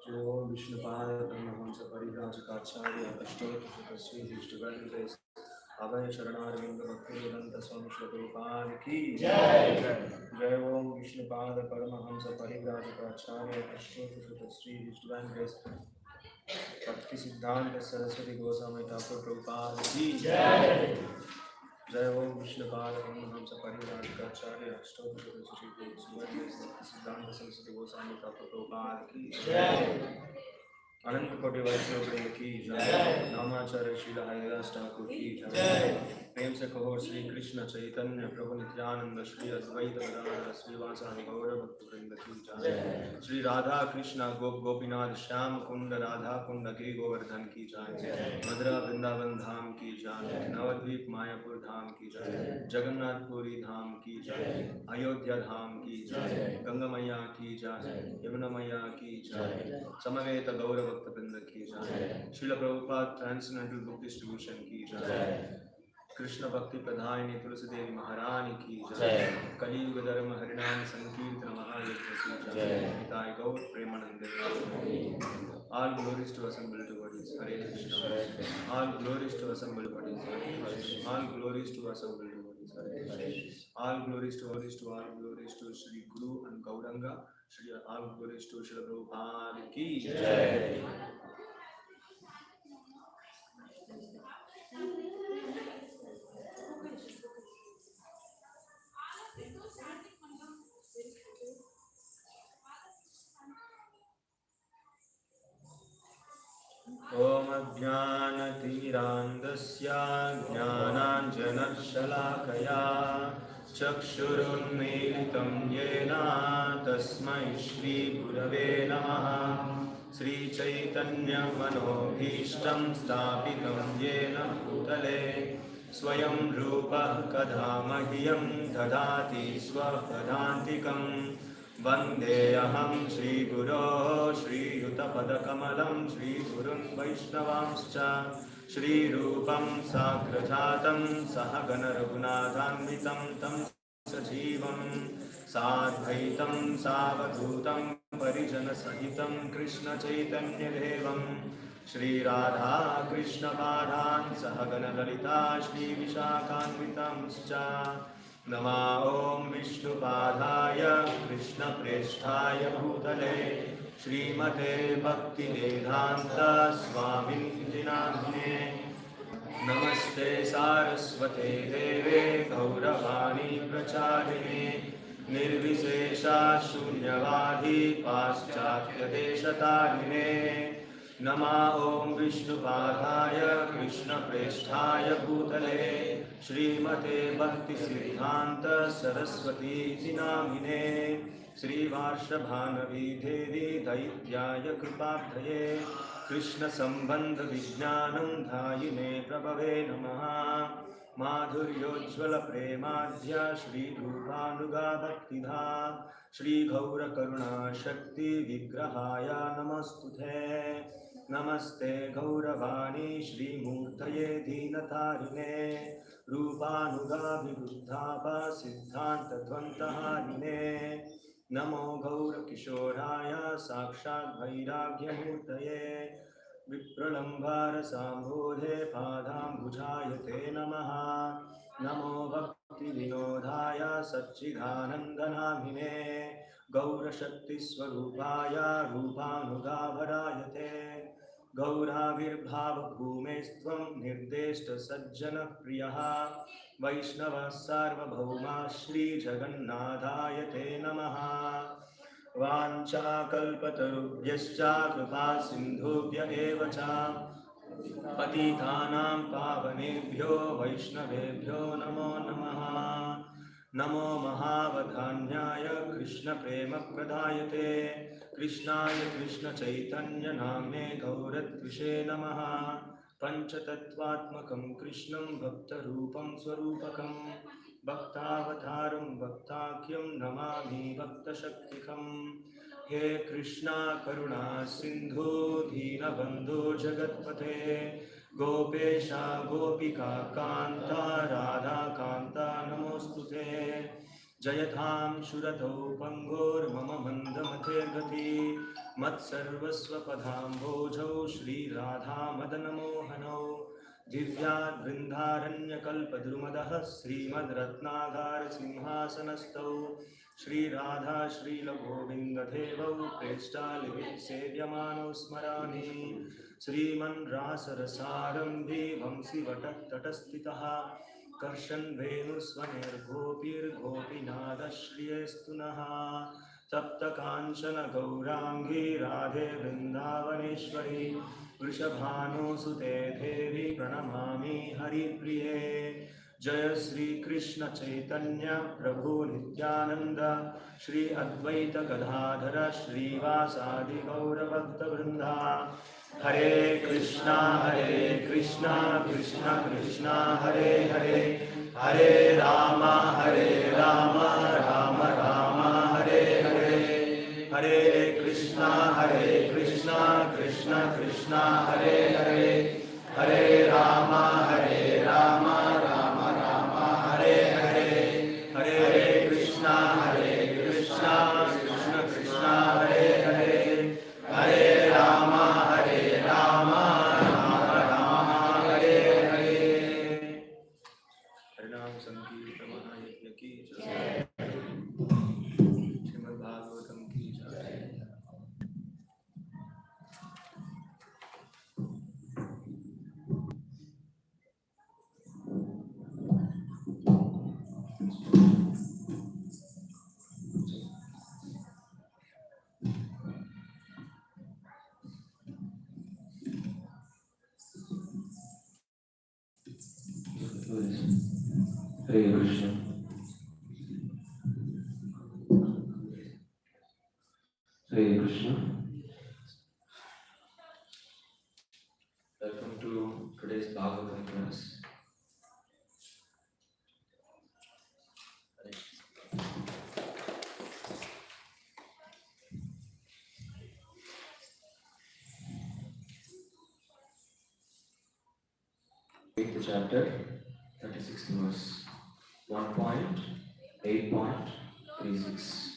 जय ओम विष्णुपाद परमहंस परिव्राजकाचार्य अष्टोत्तर श्री विष्णुगण अभय शरणारविंद भक्तिवेदांत स्वामी श्लोकरूपान की जय। जय ओम विष्णुपाद परमहंस परिव्राजकाचार्य अष्टोत्तर श्री विष्णुगण भक्ति सिद्धांत सरस्वती गोस्वामी ठाकुर प्रभुपाद की जय। जय ओम विष्णुपाद परमहंस परिव्राजकाचार्य अष्टोत्तर श्री विष्णुगण भक्ति सिद्धांत सरस्वती गोस्वामी ठाकुर प्रभुपाद की जय। अनंत कोटि वैष्णव प्रेम की जय। नामाचार्य श्री हरिदास ठाकुर की जय। प्रेम से कहो श्री कृष्ण चैतन्य प्रभु नित्यानंद श्री अद्वैत गदाधर श्रीवासादि गौर भक्तवृंद की जय। श्री राधा कृष्ण गोप गोपीनाथ श्याम कुंड राधा कुंड गिरि गोवर्धन की जय। मथुरा वृंदावन धाम की जय। नवद्वीप मायापुर धाम की जय। जगन्नाथपुरी धाम की जय। अयोध्या धाम की जय। गंगा मैया की जय। यमुना मैया की जय। समवेत गौर भक्तवृंद की जय। Srila Prabhupada transcendental book distribution की जय। कृष्ण भक्ति प्रधानी तुलसी देवी महारानी की जय। कलियुग धर्म हरिनाम संकीर्तन महायज्ञ की जय। निताय गौर Premanand. All glories to assembled devotees. Hare Krishna. All glories to assembled devotees. Hare Krishna. All glories to assembled devotees. Hare Krishna. All glories to all glories to Shri Guru and Gauranga. Shri all glories to Shri Prabhupada ki jai. ओम अज्ञानतिमिरान्धस्य ज्ञानाञ्जनशलाकया चक्षुरुन्मीलितं येन तस्मै श्रीगुरवे नमः। श्रीचैतन्यमनोभीष्टं स्थापितं येन भूतले स्वयं रूपः कदा मह्यं ददाति स्वपदान्तिकम्। वन्देऽहं श्रीगुरो श्रीयुतपदकमलं श्रीगुरुं वैष्णवांश्च श्रीरूपं साग्रजातं सहगण रघुनाथान्वितं तं सजीवं साद्वैतं सावधूतं परिजनसहितं कृष्णचैतन्यदेवं श्रीराधा कृष्णपादान् सहगण ललिता श्रीविशाखान्वितांश्च। नमा ओम विष्णुपादाय कृष्णप्रेष्ठाय भूतले श्रीमते भक्तिवेदांत स्वामिनिधि नामिने। नमस्ते सारस्वते देवे गौरवाणी प्रचारिणे निर्विशेषा शून्यवादी पाश्चात्यदेशतारिणे। नमा ओम विष्णुपादाय कृष्णप्रेष्ठाय भूतले श्रीमते भक्ति सिद्धांत सरस्वती नामिने। श्रीवार्षभानवी देवी दैत्याय कृपाब्धये कृष्ण संबंध विज्ञानं धायिने प्रभवे नमः। माधुर्योज्ज्वल प्रेमाद्य श्रीरूपानुगा भक्तिधा श्री गौर करुणा शक्ति विग्रहाय नमस्तुते। नमस्ते गौरवाणी श्रीमूर्तये दीनतारिणे रूपानुगाभिवृद्धाप सिद्धान्तद्वन्द्वहारिणे। नमो गौरकिशोराय साक्षात् वैराग्यमूर्तये विप्रलम्भारसाम्भोधे पादाम्बुजाय ते नमः। नमो भक्तिविनोदाय सच्चिदानन्दनामिने गौरशक्तिस्वरूपाय रूपानुगावराय ते। गौराविर्भावभूमेस्त्वं निर्देष्टसज्जनप्रियः वैष्णवः सार्वभौमा श्रीजगन्नाथाय ते नमः। वाञ्छाकल्पतरुभ्यश्च कृपासिन्धुभ्य एव च पतितानां पावनेभ्यो वैष्णवेभ्यो नमो नमः। नमो महावधान्याय कृष्णप्रेमप्रदायते कृष्णाय कृष्णचैतन्यनाम्ने गौरत्विषे नमः। पञ्चतत्त्वात्मकं कृष्णं भक्तरूपं स्वरूपकं भक्तावतारं भक्ताख्यं नमामि भक्तशक्तिकं। हे कृष्णा करुणा सिन्धु दीनबन्धो जगत्पते गोपेशा गोपिका कान्ता राधा कान्ता नमोस्तुते। जयतां शुरतौ पङ्गोर्मम मन्दमतेर्गति मत्सर्वस्वपदाम्भोजौ श्रीराधामदनमोहनौ दिव्याद्बृन्दारण्यकल्पद्रुमदः श्रीमद्रत्नागारसिंहासनस्थौ श्रीराधा श्रीलगोविन्ददेवौ प्रेष्ठालिसेव्यमानौ स्मरामि श्रीमन् रासरसारम्भे वंशिवटतटस्थितः कर्षन् वेणुस्वनिर्गोपीर्गोपीनाथश्रियेस्तु नः तप्तकाञ्चन गौराङ्गी राधे वृन्दावनेश्वरी वृषभानुसुते देवी प्रणमामि हरिप्रिये जय श्री कृष्ण चैतन्य प्रभु नित्यानंद श्री अद्वैत गदाधर श्रीवासादि गौरभक्तवृंदा हरे कृष्णा कृष्ण कृष्ण हरे हरे हरे राम राम राम हरे हरे हरे कृष्णा कृष्ण कृष्ण हरे हरे हरे राम राम राम हरे हरे हरे कृष्णा कृष्ण कृष्ण हरे हरे हरे राम राम राम हरे हरे। हरिनाम संकीर्तन महायज्ञ की जय। श्रीमद् भागवतम की जय। Hare Krishna. Hare Krishna. Welcome to today's Bhagavatam class. Read the chapter 36th verse 1.8.36.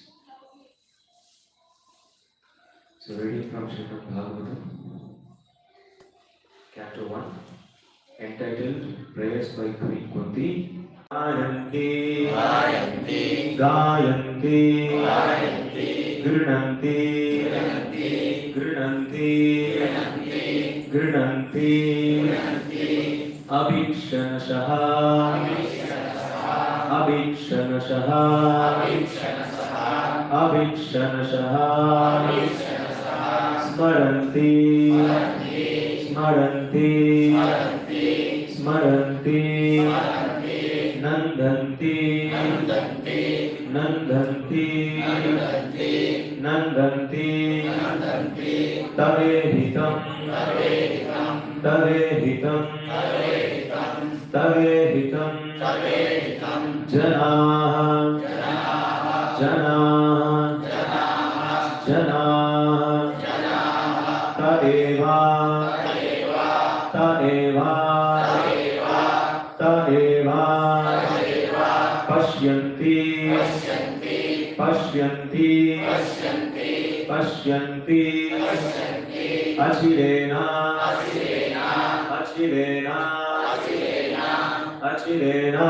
So reading from Srimad Bhagavatam, Canto 1, entitled Prayers by Queen Kunti. गायन्ति Gayanti, गायन्ति Grinanti, गृह्णन्ति Grinanti, Abhikshanashah, Smaranti, Nandanti, Tavehitam, Janah, Tadeva, Pashyanti, Achirena,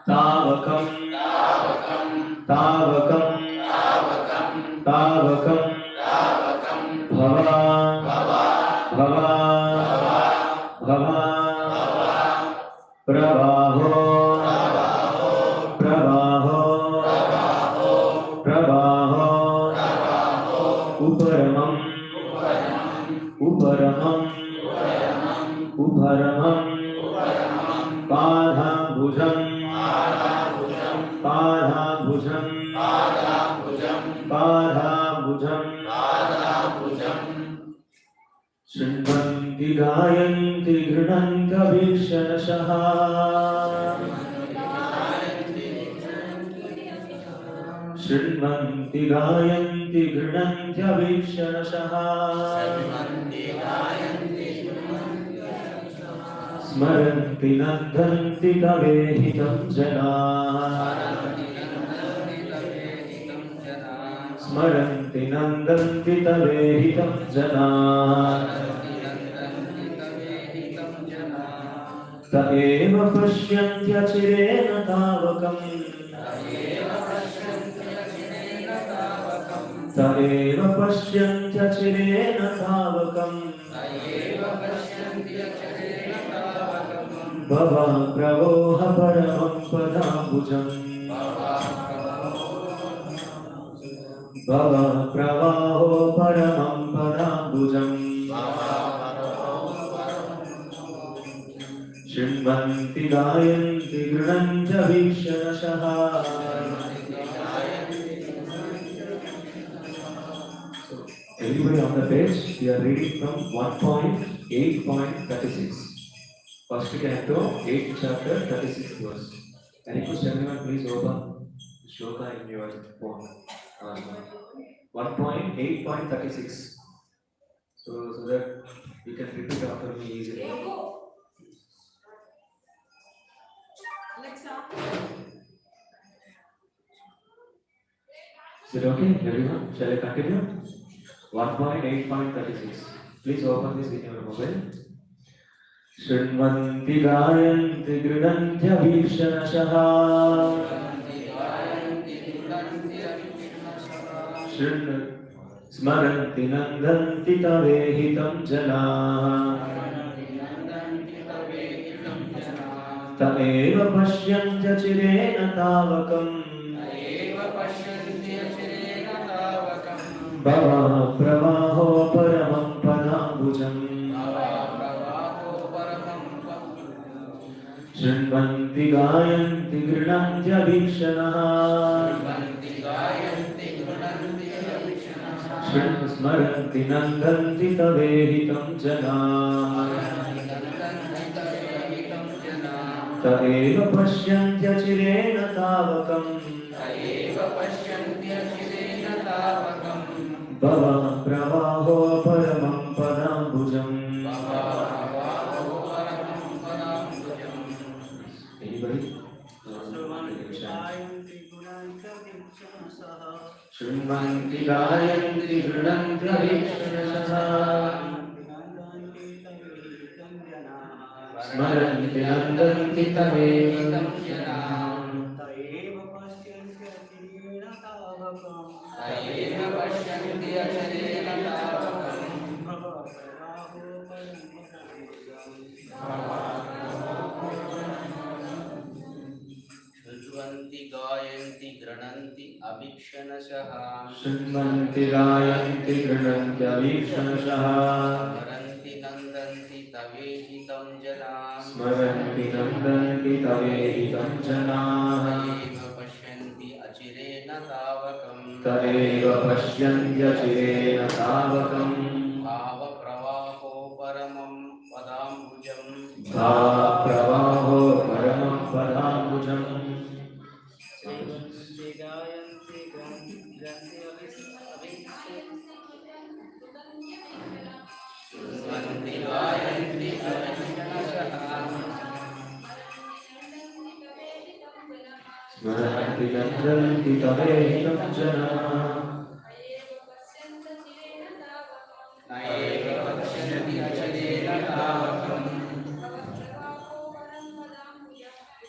Tavakam, Bhava, Pravaho, Uparamam, Padhabhujam, Srimati Gayanti Grinanta Vishanashah, Srimati Gayanti Grinanta Vishanashah, स्मरन्ति नन्दन्ति तवेहितं जनाः स्मरन्ति नन्दन्ति तवेहितं जनाः त एव पश्यन्त्यचिरेण तावकम् त एव पश्यन्त्यचिरेण तावकम् भवाप्रवोह परमं पदाम्बुजम् भवाप्रवाहो परमं पदाम्बुजम् शृण्वन्ति गायन्ति गृह्णन्ति वीक्षणशः Everybody on the page, we are reading from 1.8.36. First canto, 8th chapter, 36th verse. I request everyone please open the shloka in your phone. 1.8.36. So that you can repeat after me easily. Is it okay, everyone? Shall I continue? 1.8.36. Please open this in your mobile. शृण्वन्ति गायन्ति गृह्णन्ति वीक्षणशः स्मरन्ति नन्दन्ति तवेहितं जनाः तमेव पश्यन्त्यचिरेण तावकम् भवाप्रवाहो परमं पदाम्बुजम् शृण्वन्ति गायन्ति गृह्णन्ति वीक्षणः स्मरन्ति नन्दन्ति तवेहितं जनाः त एव पश्यन्त्यचिरेण तावकम् भवाप्रवाहो परमं पदाम्बुजम् शृण्वन्ति गायन्ति गृह्णन्ति वीक्षणशः स्मरन्ति नन्दन्ति तवेहितं जनाः शृण्वन्ति गायन्ति गृह्णन्ति अवीक्षणशः शृण्वन्ति गायन्ति गृह्णन्ति वीक्षणशः स्मरन्ति नन्दन्ति तवेहितं जनाः स्मरन्ति नन्दन्ति तवेहितं जनाः एव पश्यन्ति अचिरेण तावकम् त एव पश्यन्त्यचिरेण तावकम् भावप्रवाहो परमं पदाम्बुजम् भावप्रवाहो परमं पदाम्बुजम् स्मरन्ति गायन्ति स्मरन्ति नन्दन्ति तवेहितं जनाः एव पश्यन्ति अचिरेण तावकम्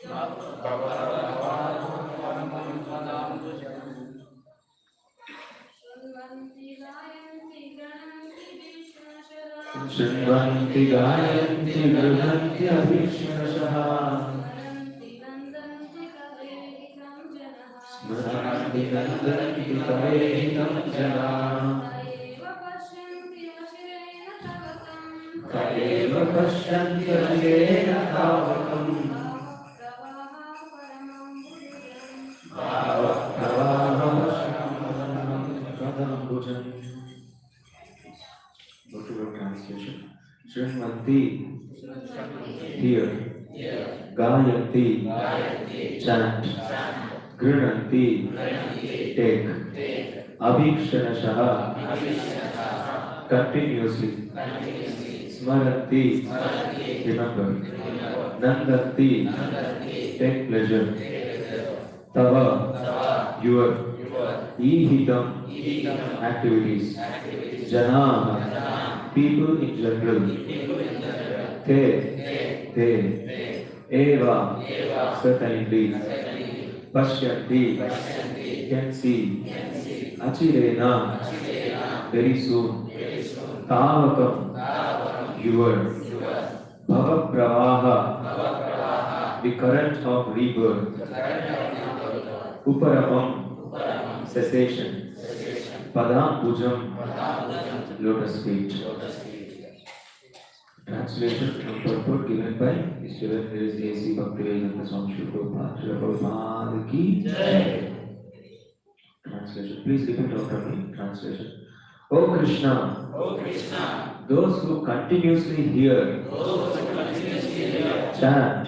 भावप्रवाहो परमं पदाम्बुजम् शृण्वन्ति गायन्ति गृह्णन्ति वीक्षणशः स्मरन्ति नन्दन्ति तवेहितं जनाः त एव पश्यन्त्यचिरेण तावकम् भावप्रवाहो परमं पदाम्बुजम्. Go to your translation. Shrimanti, hear. Gayanti, chant. Grinanti, take. Abhikshanashaha, continuously. Smaranti, remember. Nandanti, take pleasure. Tava, your Ihitam, activities. Janaha, people in general. Te, they. Eva, certainly. Pashyanti, can see. Achirena, very soon. Tavakam, your. Bhavapravaha, the current of rebirth. Uparamam, cessation. Padam Pujam, lotus feet. Translation and purport given by His Divine Grace A.C. Bhaktivedanta Swami Srila Prabhupada Ki Jai. Translation. Please repeat after me. Translation. O Kṛṣṇa, those who continuously hear, chant,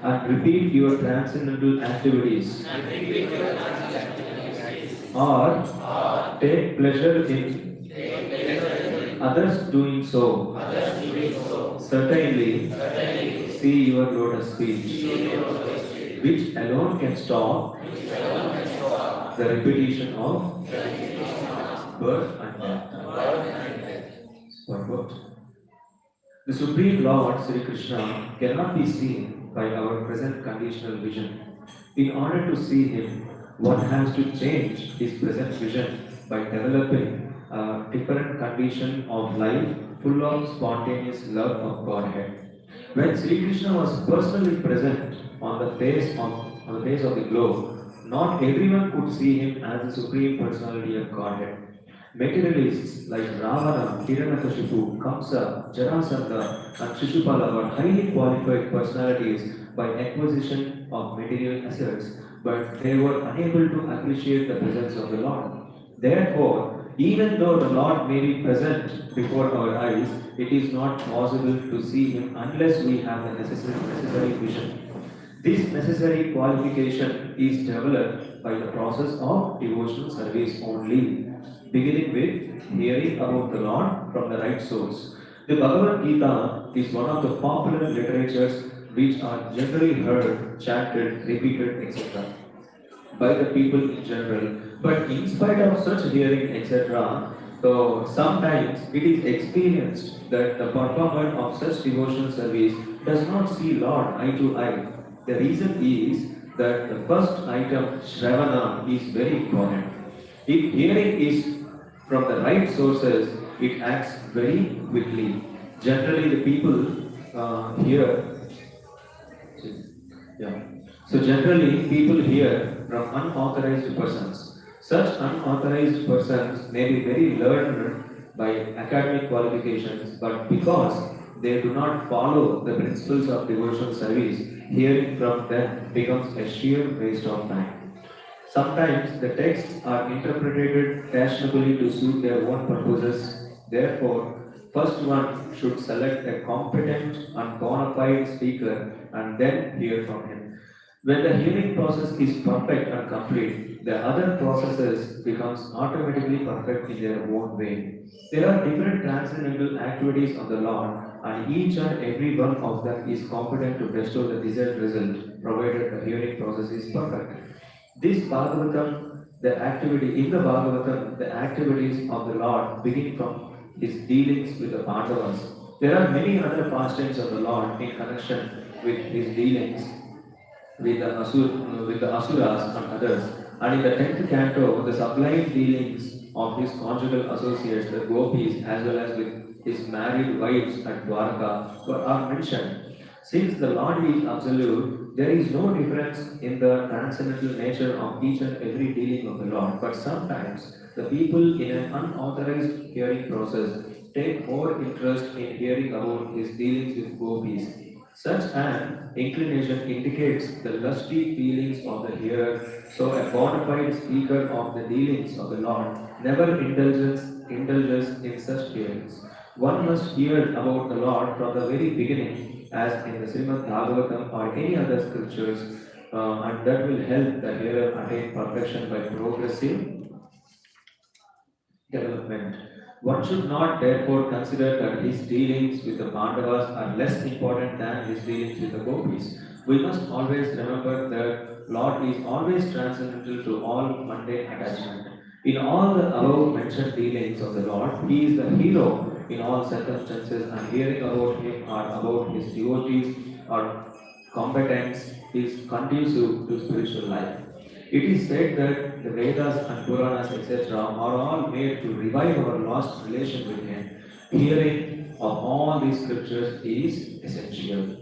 and repeat your transcendental activities, or take pleasure in others doing so, certainly see your lotus feet, which alone can stop the repetition of birth and death. Purport. The Supreme Lord Sri Kṛṣṇa cannot be seen by our present conditional vision. In order to see Him, one has to change his present vision by developing a different condition of life full of spontaneous love of Godhead. When Sri Kṛṣṇa was personally present on the face of the globe, not everyone could see Him as the Supreme Personality of Godhead. Materialists like Ravana, Hiranyakashipu, Kamsa, Jarasandha, and Shishupala were highly qualified personalities by acquisition of material assets, but they were unable to appreciate the presence of the Lord. Therefore, even though the Lord may be present before our eyes, it is not possible to see Him unless we have the necessary vision. This necessary qualification is developed by the process of devotional service only, beginning with hearing about the Lord from the right source. The Bhagavad Gita is one of the popular literatures which are generally heard, chanted, repeated, etc. by the people in general. But in spite of such hearing, etc., so sometimes it is experienced that the performer of such devotional service does not see Lord eye to eye. The reason is that the first item, Shravana, is very important. If hearing is from the right sources, it acts very quickly. Generally, the people hear. So generally, people hear from unauthorized persons. Such unauthorized persons may be very learned by academic qualifications, but because they do not follow the principles of devotional service, hearing from them becomes a sheer waste of time. Sometimes the texts are interpreted fashionably to suit their own purposes. Therefore, first one should select a competent and bona fide speaker and then hear from him. When the hearing process is perfect and complete, the other processes becomes automatically perfect in their own way. There are different transcendental activities of the Lord, and each and every one of them is competent to bestow the desired result, provided the hearing process is perfect. In the Bhagavatam, the activities of the Lord begin from His dealings with the Pandavas. There are many other pastimes of the Lord in connection with His dealings with the Asuras and others. And in the 10th canto, the sublime dealings of His conjugal associates, the Gopis, as well as with His married wives at Dwarka, are mentioned. Since the Lord is absolute, there is no difference in the transcendental nature of each and every dealing of the Lord. But sometimes the people in an unauthorized hearing process take more interest in hearing about His dealings with Gopis. Such an inclination indicates the lusty feelings of the hearer, so a bona fide speaker of the dealings of the Lord never indulges in such hearings. One must hear about the Lord from the very beginning, as in the Srimad Bhagavatam or any other scriptures, and that will help the hearer attain perfection by progressive development. One should not therefore consider that his dealings with the Pandavas are less important than his dealings with the gopis. We must always remember that Lord is always transcendental to all mundane attachment. In all the above mentioned dealings of the Lord, he is the hero in all circumstances, and hearing about him or about his devotees or combatants is conducive to spiritual life. It is said that the Vedas and Puranas, etc., are all made to revive our lost relation with Him. Hearing of all these scriptures is essential.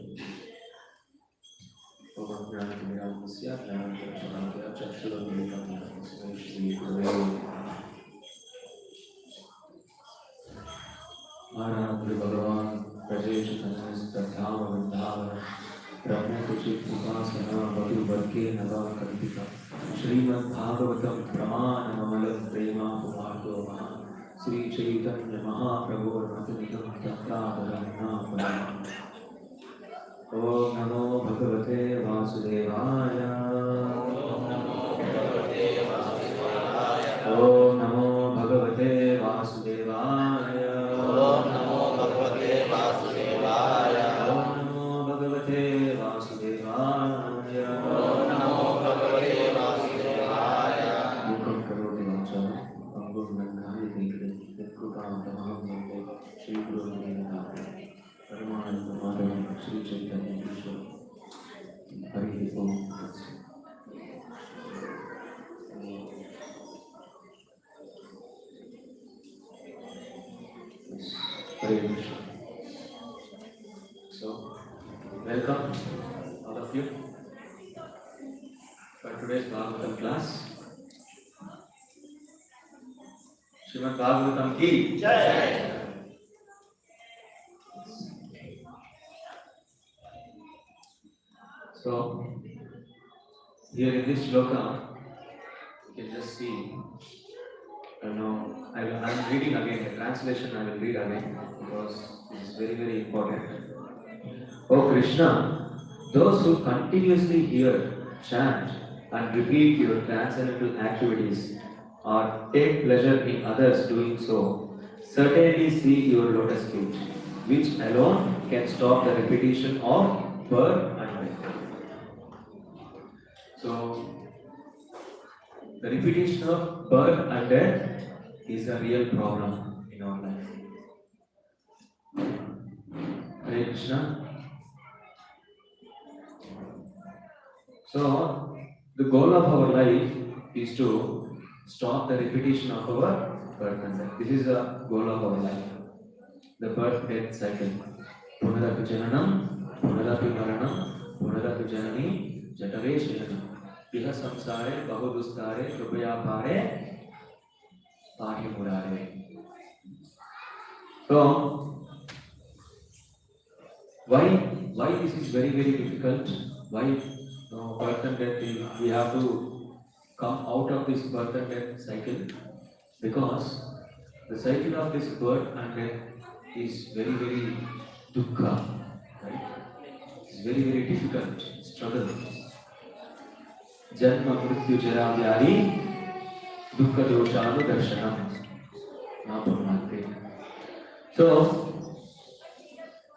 Bhagavan, Brahma Kuchit Upasana Bhadu Varke Nava Kalpika Srimad Bhagavatam Pramana Mamalam Prema Pumarto Maha Sri Chaitanya Mahaprabhu Ratanitam Tattva Dharana Om Namo Bhagavate Vasudevaya Om Namo Bhagavate Vasudevaya Om Namo Bhagavate Vasudevaya Om Namo Bhagavate Vasudevaya Om Namo Bhagavate Vasudevaya Mukam Karoti Vacha Angum Nandhani Nikri Nikrupam Tamaham Nande Shri Guru Nandana Paramananda Madhavan Shri Chaitanya Krishna Hari Om Hare Krishna. So, welcome all of you for today's Bhagavatam class. Srimad Bhagavatam ki Jai. So, here in this shloka, you can just see, I'm reading again, the translation I will read again because this is very, very important. O Kṛṣṇa, those who continuously hear, chant, and repeat your transcendental activities or take pleasure in others doing so, certainly see your lotus feet, which alone can stop the repetition of birth and death. So, the repetition of birth and death is a real problem in our life. Hare Krishna. So, the goal of our life is to stop the repetition of our birth and death. This is the goal of our life. The birth-death cycle. Punarapi jananam, punarapi maranam, punarapi janani, jatave shayanam. Iha samsare, bahudustare, krupaya pare, pahi murare. So, why this is very, very difficult? Why birth and death, we have to come out of this birth and death cycle? Because the cycle of this birth and death is very, very dukkha, right? It's very, very difficult struggle. Janma mrityu jara vyari dukkha doshanu darshanam napurnate. So,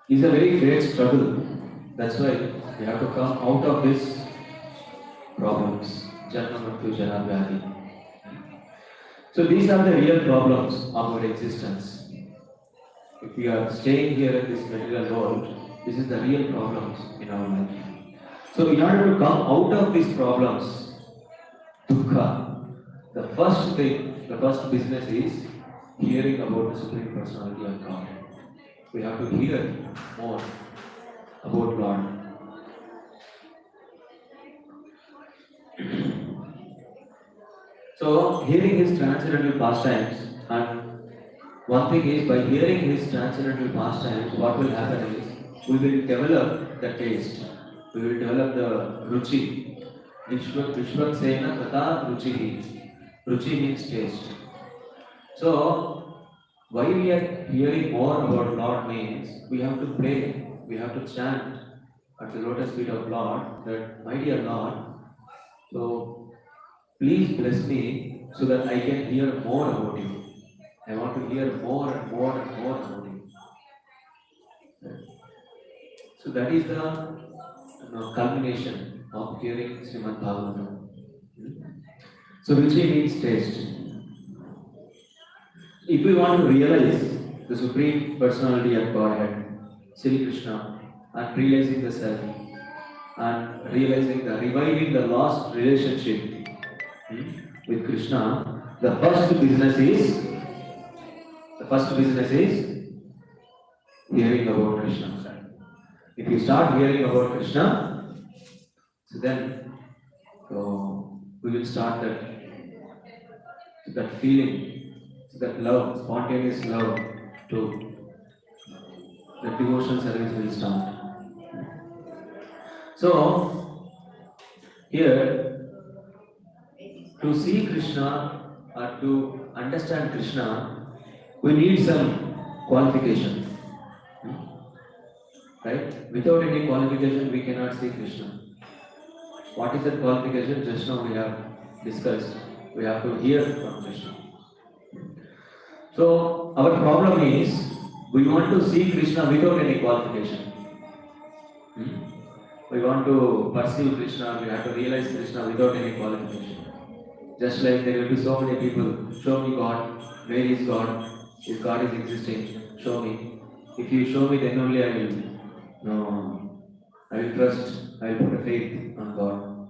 it's a very great struggle. That's why we have to come out of these problems. Janma mrityu jara vyari. So these are the real problems of our existence. If we are staying here in this material world, this is the real problems in our life. So in order to come out of these problems, dukkha, the first thing, the first business is hearing about the Supreme Personality of God. We have to hear more about Lord. So, hearing His transcendental pastimes, and one thing is, by hearing His transcendental pastimes, what will happen is, we will develop the taste, we will develop the ruchi. Vishvaksena tata ruchihi. Ruchi means taste. So, why we are hearing more about Lord means, we have to pray, we have to chant at the lotus feet of Lord, that, my dear Lord, so please bless me so that I can hear more about you. I want to hear more and more and more about him. So that is the culmination of hearing Srimad Bhagavatam. So which means taste. If we want to realize the Supreme Personality of Godhead, Sri Kṛṣṇa, and realizing the self, and realizing the reviving the lost relationship with Kṛṣṇa, the first business is hearing about Kṛṣṇa. If you start hearing about Kṛṣṇa, so then we will start that feeling, that love, spontaneous love to the devotional service will start. So here, to see Kṛṣṇa or to understand Kṛṣṇa, we need some qualification. Right? Without any qualification, we cannot see Kṛṣṇa. What is that qualification? Just now we have discussed. We have to hear from Kṛṣṇa. So our problem is we want to see Kṛṣṇa without any qualification. We want to pursue Kṛṣṇa, we have to realize Kṛṣṇa without any qualification. Just like there will be so many people, show me God, where is God? If God is existing, show me. If you show me, then only I will trust, I will put a faith on God.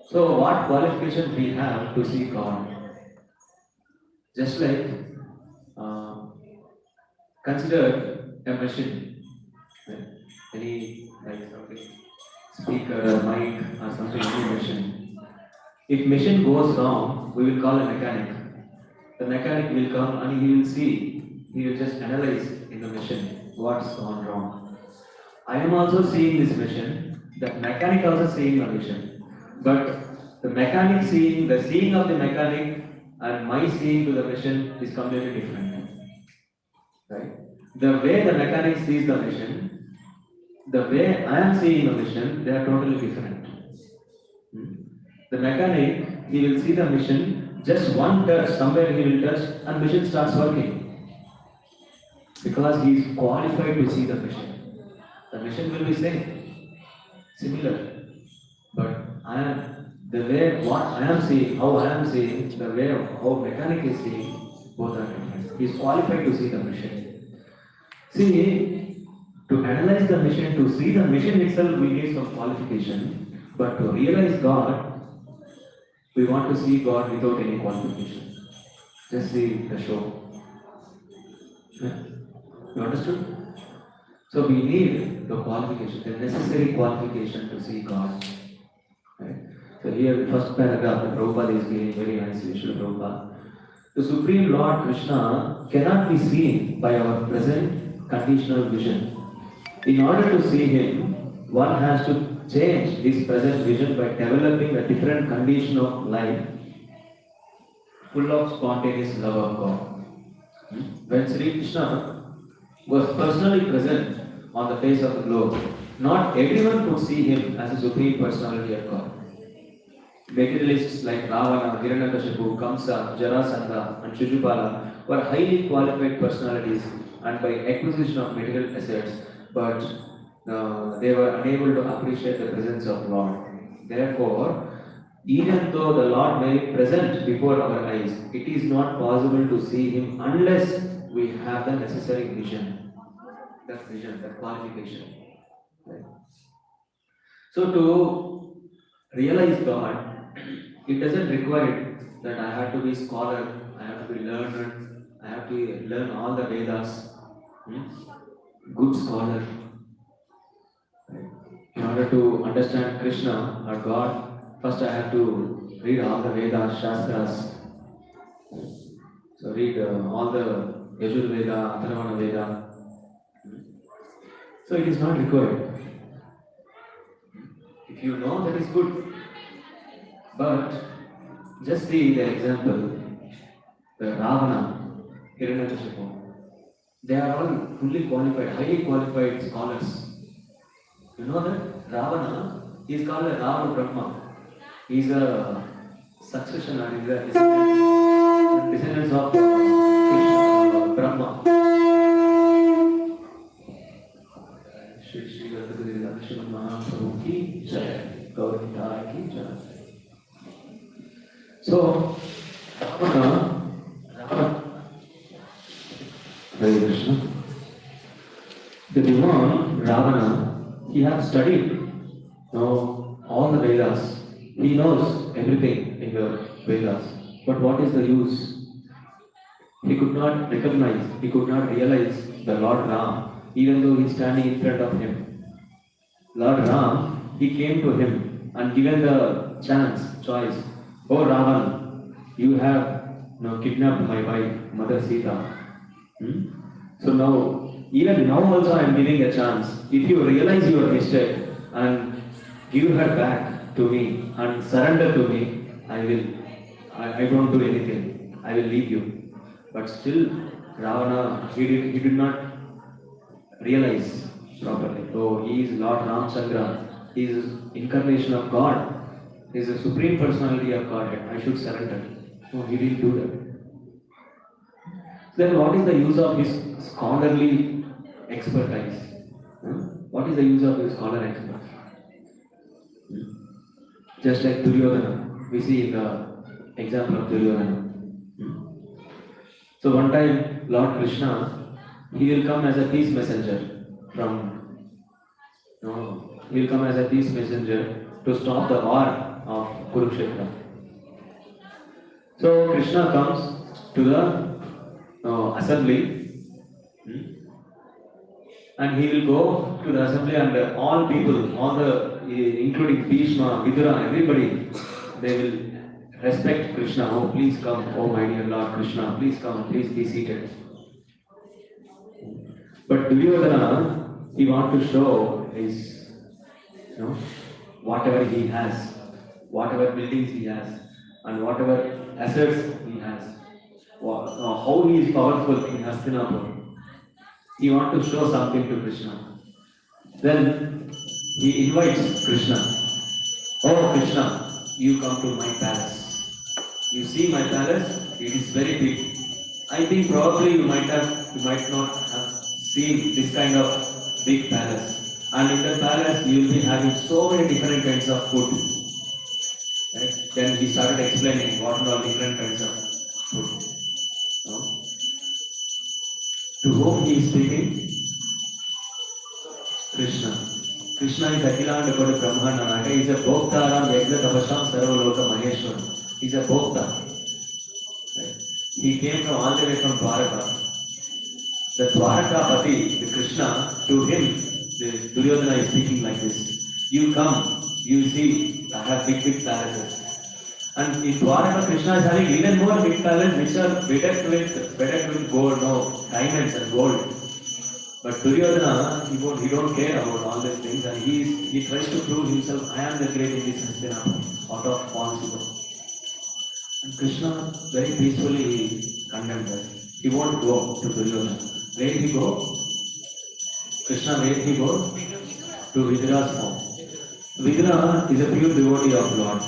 So what qualification we have to see God? Just like consider a machine, any like something, speaker or mic or something, any machine. If machine goes wrong, we will call a mechanic. The mechanic will come and he will see, he will just analyze in the machine what's gone wrong. I am also seeing this machine, the mechanic also seeing the machine. But the mechanic seeing, the seeing of the mechanic and my seeing to the machine is completely different. Right? The way the mechanic sees the machine, the way I am seeing the machine, they are totally different. The mechanic, he will see the machine, just one touch, somewhere he will touch and machine starts working. Because he is qualified to see the machine. The machine will be same, similar. But the way what I am seeing, how I am seeing, the way how mechanic is seeing, both are different. He is qualified to see the machine. See, to analyze the machine, to see the machine itself, we need some qualification. But to realize God, we want to see God without any qualification. Just see the show. You understood? So we need the qualification, the necessary qualification to see God. Right? So here the first paragraph, the Prabhupada is giving very nicely, Srila Prabhupada. The Supreme Lord Kṛṣṇa cannot be seen by our present conditional vision. In order to see Him, one has to change his present vision by developing a different condition of life full of spontaneous love of God. When Sri Kṛṣṇa was personally present on the face of the globe, not everyone could see Him as a Supreme Personality of God. Materialists like Ravana, Hiranyakashipu, Kamsa, Jarasandha and Shishupala were highly qualified personalities and by acquisition of material assets, but they were unable to appreciate the presence of Lord. Therefore, even though the Lord may be present before our eyes, it is not possible to see Him unless we have the necessary vision. That vision, that qualification. Right? So to realize God, it doesn't require that I have to be scholar, I have to be learned, I have to learn all the Vedas. Good scholar. In order to understand Kṛṣṇa or God, first I have to read all the Vedas, Shastras. So read all the Yajur Veda, Atharvana Veda. So it is not required. If you know, that is good. But just see the example, the Ravana, Hiranyakashipu. They are all fully qualified, highly qualified scholars. You know that Ravana is called a Ravana Brahma. He is a succession or is a descendant of So, Ravana, Hare Krishna. The demon Ravana, he has studied all the Vedas. He knows everything in the Vedas. But what is the use? He could not recognize, he could not realize the Lord Ram, even though he is standing in front of him. Lord Ram, he came to him and given the choice. Oh Ravan, you have kidnapped my wife, Mother Sita. So now, even now also I am giving a chance. If you realize your mistake and give her back to me and surrender to me, I don't do anything. I will leave you. But still, Ravana, he did not realize properly. Oh, he is Lord Ramchandra. He is incarnation of God. He is the supreme personality of Godhead. I should surrender. No, he didn't do that. Then what is the use of his scholarly expertise? What is the use of his scholarly expertise? Just like Duryodhana, we see the example of Duryodhana. So one time, Lord Kṛṣṇa, he will come as a peace messenger he will come as a peace messenger to stop the war of Kurukshetra. So Kṛṣṇa comes to the assembly, and he will go to the assembly, and all people, including Bhishma, Vidura, everybody, they will respect Kṛṣṇa. Oh, please come. Oh, my dear Lord Kṛṣṇa, please come. Please be seated. But Duryodhana, he wants to show his, whatever he has, whatever buildings he has, and whatever assets he has, how he is powerful in Hastinapur. He wants to show something to Kṛṣṇa. Then he invites Kṛṣṇa. Oh Kṛṣṇa, you come to my palace. You see my palace? It is very big. I think probably you might not have seen this kind of big palace. And in the palace you will be having so many different kinds of food. Right? Then he started explaining what are all different kinds of food. To whom he is speaking? Kṛṣṇa. Kṛṣṇa is Akhilanda Koda Brahmananda. He is a Bhoktaram Yajna Tapasham Sarvaloka Maheshwaram. He is a Bhokta. Right? He came from all the way from Dwaraka. The Dwarakapati, the Kṛṣṇa, to him, the Duryodhana is speaking like this. You come, you see, I have big palaces. And in Dwaraka, Kṛṣṇa is having even more big palaces which are bedecked with gold, diamonds and gold. But Duryodhana, he don't care about all these things, and he tries to prove himself, I am the great in this Hastinapur, out of false ego. And Kṛṣṇa very peacefully condemned that. He won't go to Duryodhana. Where did he go? Kṛṣṇa, where did he go? To Vidura's home. Vidura is a pure devotee of Lord.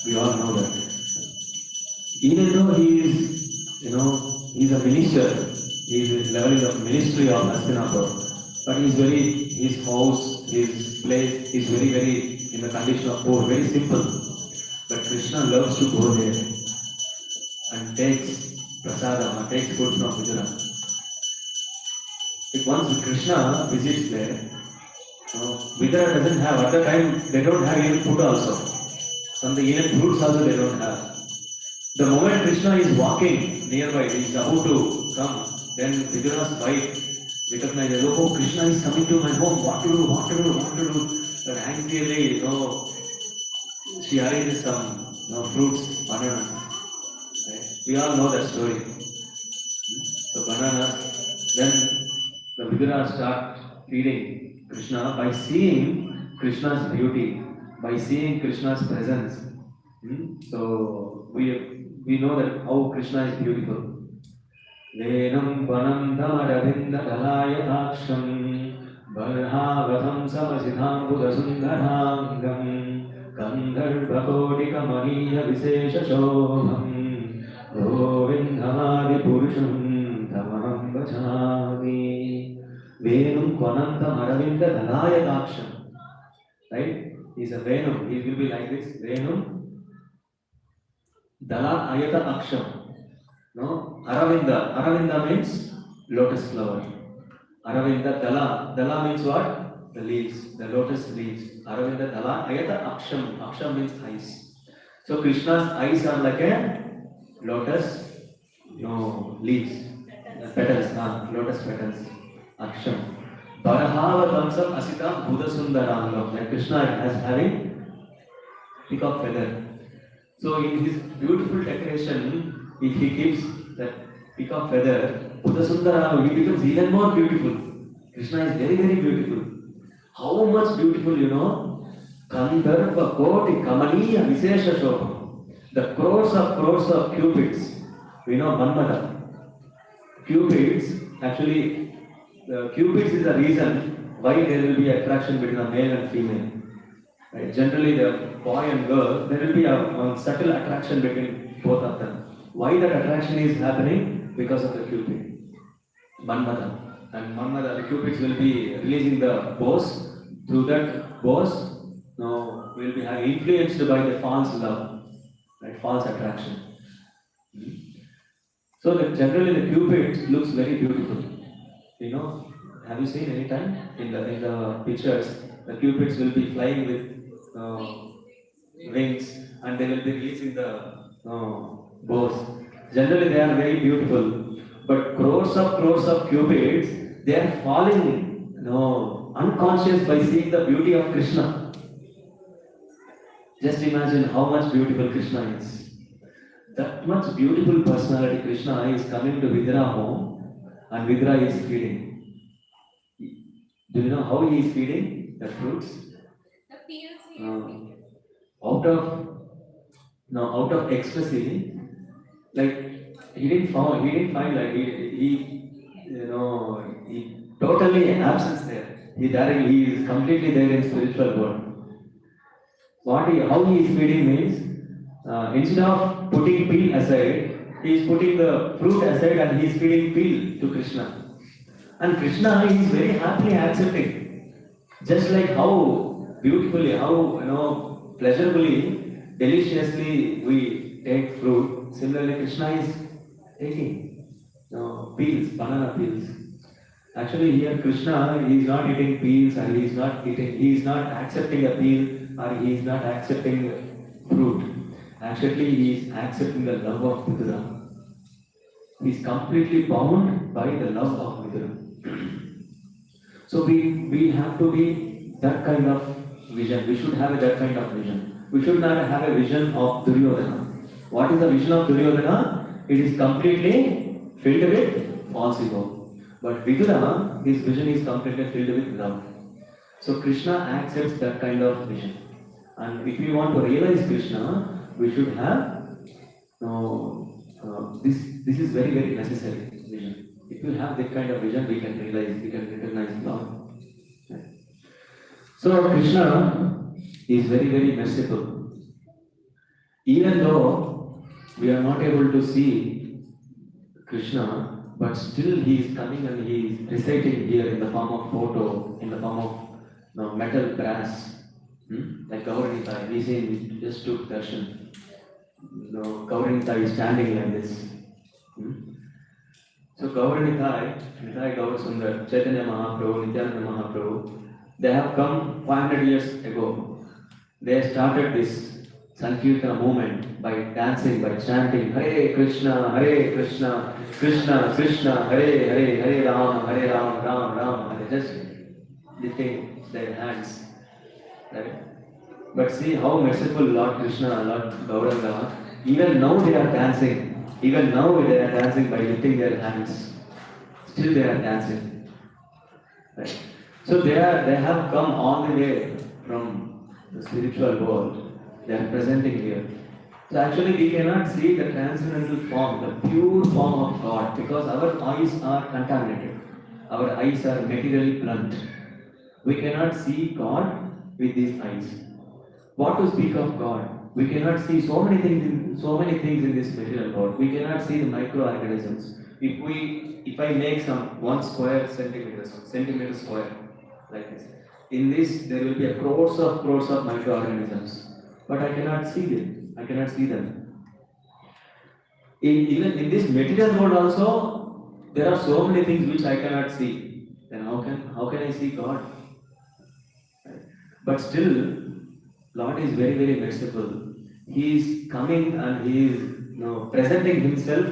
We all know that. Even though he is, he is a minister, he is leveling of ministry of Hastinapur, but his house, his place is very in the condition of poor, very simple. But Kṛṣṇa loves to go there and takes prasadam, takes food from Vidura. If once Kṛṣṇa visits there, Vidura doesn't have, at the time they don't have even food also. Some even fruits also they don't have. The moment Kṛṣṇa is walking nearby, he is about to come, then Vidura's wife recognizes, oh, Kṛṣṇa is coming to my home, what to do? And angrily, she arranges some fruits, bananas. Right? We all know that story. So bananas, then the Vidura start feeding Kṛṣṇa by seeing Kṛṣṇa's beauty, by seeing Kṛṣṇa's presence. So we know that how Kṛṣṇa is beautiful. Venam vanam dhamaravinda dalayaksham barhavatham samasidham budasundharangam gandharvakodika maniya visesha shobham govindhamadi purusham tamaham vachami. Venam vanam dhamaravinda dalayaksham. Right? He is a Venam. He will be like this. Venam Dala ayata aksham. No, Aravinda. Aravinda means lotus flower. Aravinda Dala. Dala means what? The leaves, the lotus leaves. Aravinda Dala ayata aksham. Aksham means eyes. So Krishna's eyes are like a lotus, leaves, petals, lotus petals. Aksham. Barahava Damsam Asita Buddha Sundaram. Like Krishna is having peacock feather. So in his beautiful decoration, if he keeps that peacock feather, Buddha Sundaram, he becomes even more beautiful. Krishna is very, very beautiful. How much beautiful, Kandharva Koti Kamaniya Visesha Shobha. The crores of cupids, Manmata. Cupids, actually, the cupids is the reason why there will be attraction between a male and female. Right? Generally, the boy and girl, there will be a subtle attraction between both of them. Why that attraction is happening? Because of the cupid, Manmata. And Manmata, the cupids will be releasing the bows. Through that bows, will be influenced by the false love, right? False attraction. So that generally the cupid looks very beautiful. Have you seen any time in the pictures, the cupids will be flying with wings and they will be releasing the bows. Generally they are very beautiful, but crores of cupids, they are falling unconscious by seeing the beauty of Krishna. Just imagine how much beautiful Krishna is. That much beautiful personality Krishna is coming to Vidra home and Vidra is feeding. Do you know how he is feeding the fruits? The fields he is feeding. Out of ecstasy, like he didn't find like he totally absence there. He is completely there in spiritual world. How he is feeding means, instead of putting peel aside, he is putting the fruit aside and he is feeding peel to Krishna. And Krishna is very happily accepting. Just like how beautifully, how pleasurably, deliciously we take fruit, similarly Krishna is taking peels, banana peels. Actually here Krishna is not eating peels and he is not accepting a peel or he is not accepting fruit. Actually he is accepting the love of Vidura. He is completely bound by the love of Vidura. So we have to be that kind of vision. We should have that kind of vision. We should not have a vision of Duryodhana. What is the vision of Duryodhana? It is completely filled with false ego. But Vidura, his vision is completely filled with love. So Krishna accepts that kind of vision. And if we want to realize Krishna, we should have this is very, very necessary vision. If you have that kind of vision, we can recognize God. So Krishna is very, very merciful. Even though we are not able to see Krishna, but still he is coming and he is reciting here in the form of photo, in the form of metal brass. Like Gauranitai, we say we just took darshan. Gauranitai is standing like this. So Gauranitai, Nitai Gaur Sundar, Chaitanya Mahaprabhu, Nityananda Mahaprabhu, they have come 500 years ago. They started this Sankirtana movement by dancing, by chanting Hare Krishna, Krishna Krishna, Hare Hare Rama, Ram Ram, and just lifting their hands. Right? But see how merciful Lord Krishna, Lord Gauranga, even now they are dancing. Even now they are dancing by lifting their hands. Still they are dancing. Right? So they have come all the way from the spiritual world. They are presenting here. So actually we cannot see the transcendental form, the pure form of God, because our eyes are contaminated. Our eyes are materially blunt. We cannot see God with these eyes. What to speak of God? We cannot see so many things in this material world. We cannot see the microorganisms. If I make some 1 square centimeter square, like this, in this there will be a crores of microorganisms, but I cannot see them. Even in this material world also, there are so many things which I cannot see. Then how can I see God? Right? But still, Lord is very, very merciful. He is coming and He is presenting Himself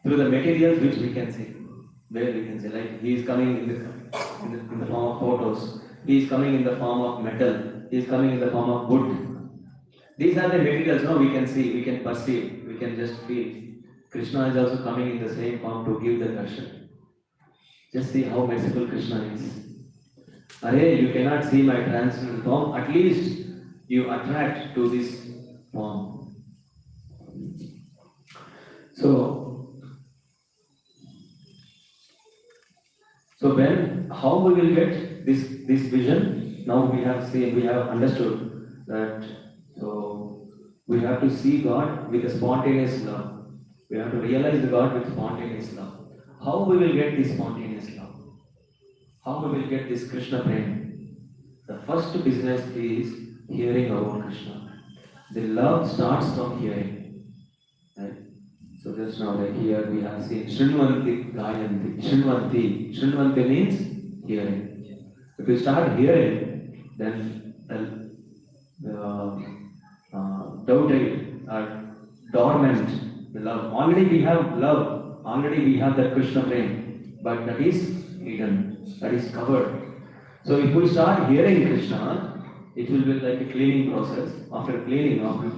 through the materials which we can see. Where we can see, like He is coming in the form of photos. He is coming in the form of metal. He is coming in the form of wood. These are the materials we can see, we can perceive, we can just feel. Krishna is also coming in the same form to give the darshan. Just see how merciful Krishna is. Arey, you cannot see my transcendental form, at least you attract to this form. So how we will get this vision? Now we have understood that. So we have to see God with a spontaneous love. We have to realize the God with spontaneous love. How we will get this spontaneous love? How we will get this Krishna Prem? The first business is hearing about Krishna. The love starts from hearing. Right? So just now, like here we have seen Srimad Gayanti. Srimad means hearing. If you start hearing, then the doubted or dormant the love. Already we have love. Already we have that Krishna Prem, but that is hidden. That is covered. So if we start hearing Krishna, it will be like a cleaning process. After cleaning, after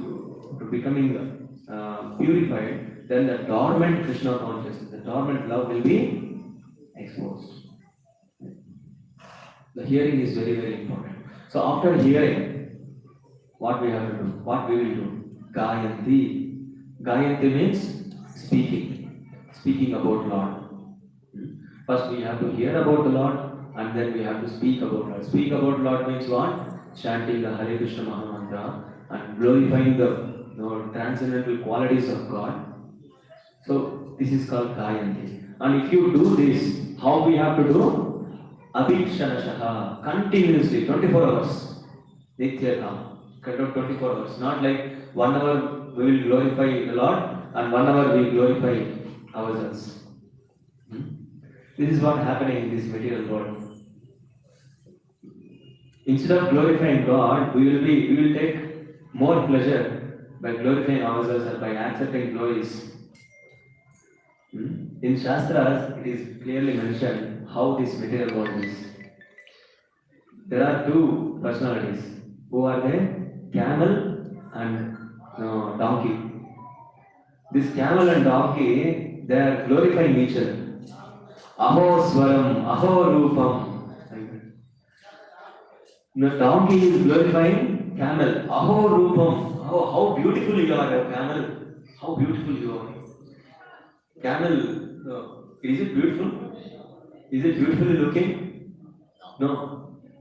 becoming purified, then the dormant Krishna consciousness, the dormant love will be exposed. The hearing is very, very important. So after hearing, what we have to do? What we will do? Gayanti. Gayanti means speaking about Lord. First we have to hear about the Lord, and then we have to speak about Lord. Speak about Lord means what? Chanting the Hare Krishna Mahamantra and glorifying the transcendental qualities of God. So this is called Gayanti. And if you do this, how we have to do? Abhikshanashaha, continuously, 24 hours. Nityakam, 24 hours. Not like 1 hour we will glorify the Lord and 1 hour we glorify ourselves. This is what is happening in this material world. Instead of glorifying God, we will take more pleasure by glorifying ourselves and by accepting glories. In Shastras, it is clearly mentioned how this material world is. There are two personalities. Who are they? Camel and donkey. This camel and donkey, they are glorifying each other. Aho Swaram, Aho Rupam. The donkey is glorifying camel. Aho Rupam. Oh, how beautiful you are, camel. How beautiful you are. Camel, is it beautiful? Is it beautifully looking? No.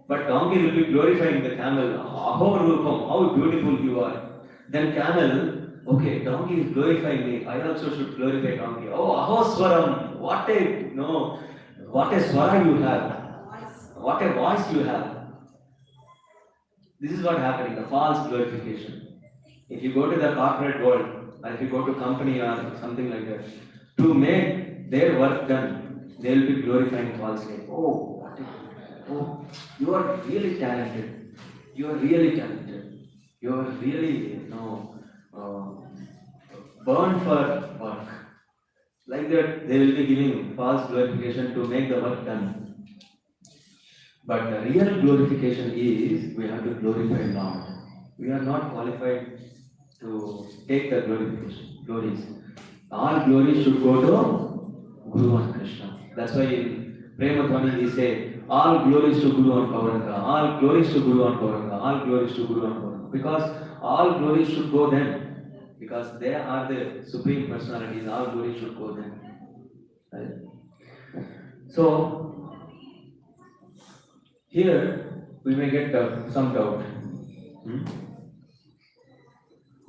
But donkey will be glorifying the camel. Aho Rupam, how beautiful you are. Then camel, okay, donkey is glorifying me. I also should glorify donkey. Oh, Aho Swaram, what a swara you have. What a voice you have. This is what happening, the false glorification. If you go to the corporate world, or if you go to company or something like that, to make their work done, they will be glorifying falsely. Oh, you are really talented. You are really talented. You are really, born for work. Like that, they will be giving false glorification to make the work done. But the real glorification is we have to glorify Lord. We are not qualified to take the glories. All glory should go to Guru and Krishna. That's why in Premathwani we say, all glories to Guru and Gauranga, all glories to Guru and Gauranga, all glories to Guru and Gauranga. Because all glories should go them. Because they are the supreme personalities, all glories should go them. Right? So, here we may get some doubt.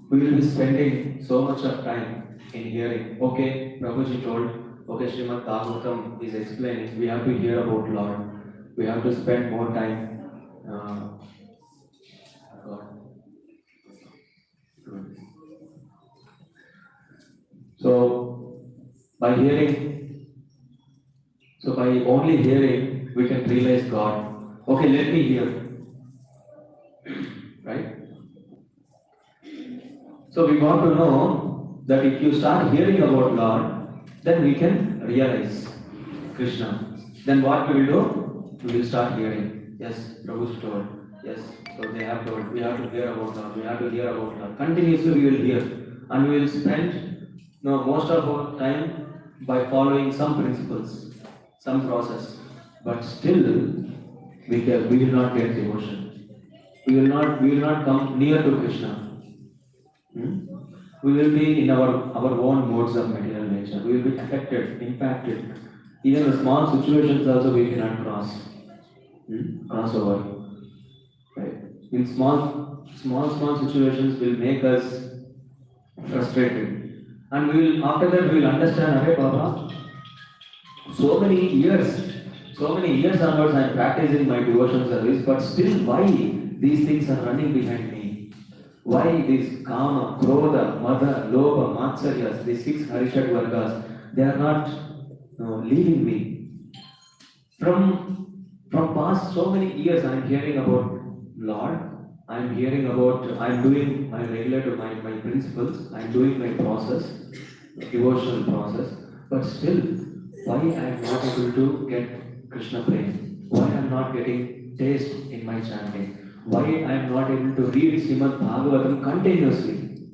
We will be spending so much of time in hearing. Okay, Prabhuji told, okay, Srimad Bhagavatam is explaining, we have to hear about Lord. We have to spend more time. So by only hearing, we can realize God. Okay, let me hear. Right? So we got to know that if you start hearing about Lord, then we can realize Krishna. Then what we will do? We will start hearing. Yes, Prabhu's told. Yes, so they have told. We have to hear about Lord. We have to hear about Lord. Continuously we will hear. And we will spend most of our time by following some principles, some process. But still, we will not get devotion. We will not come near to Krishna. We will be in our own modes of material nature. We will be affected, impacted. Even the small situations also we cannot cross over. Right? In small situations will make us frustrated. And after that we will understand, Hare Baba, so many years onwards I am practicing my devotion service, but still why these things are running behind me? Why these Kama, Krodha, Mada, Lobha, Matsaryas, these 6 Harishad Vargas, they are not leaving me. From past so many years I am hearing about Lord, I am hearing about, I am doing my regular, my principles, I am doing my process, devotional process, but still, why I am not able to get Krishna prema? Why I am not getting taste in my chanting? Why I am not able to read Srimad Bhagavatam continuously?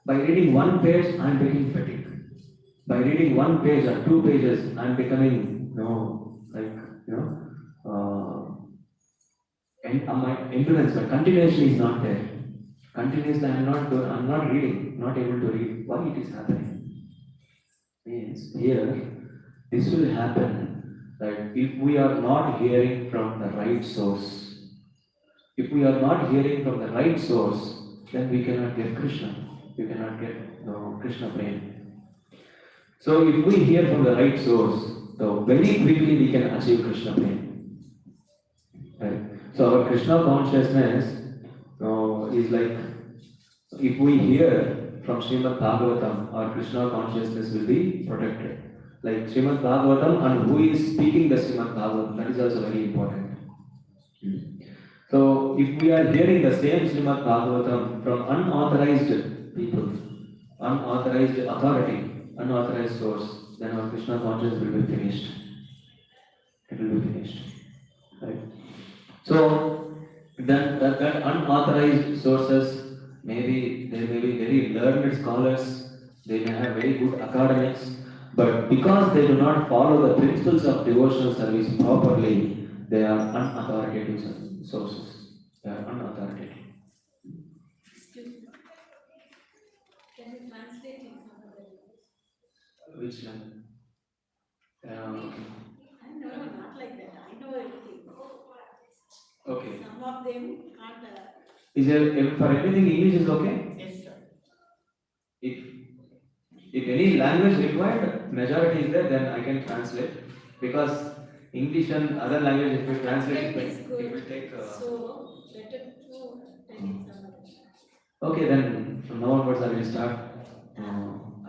By reading one page, I am getting fatigued. By reading one page or 2 pages, I am becoming, and my endurance, my continuation is not there. Continuously, I am not reading, not able to read. Why it is happening? Means here, this will happen, right? If we are not hearing from the right source. If we are not hearing from the right source, then we cannot get Krishna. We cannot get Krishna prema. So if we hear from the right source, so very quickly we can achieve Krishna prema. Right? So our Krishna consciousness is like, if we hear from Srimad Bhagavatam, our Krishna consciousness will be protected. Like Srimad Bhagavatam, and who is speaking the Srimad Bhagavatam, that is also very important. So if we are hearing the same Srimad Bhagavatam from unauthorized people, unauthorized authority, unauthorized source, then our Krishna consciousness will be finished. It will be finished. Right? So that unauthorized sources, they may be very learned scholars, they may have very good academics, but because they do not follow the principles of devotional service properly, they are unauthoritative sources. They are unauthoritative. Can you translate in some other language? Which one? No, not like that. I know everything. Okay. Some of them can't. Is there for everything English is okay? Yes, sir. If any language required, majority is there, then I can translate. Because English and other language, if we translate, it will take. So better to tell in some other. Okay, then from now onwards I will start. I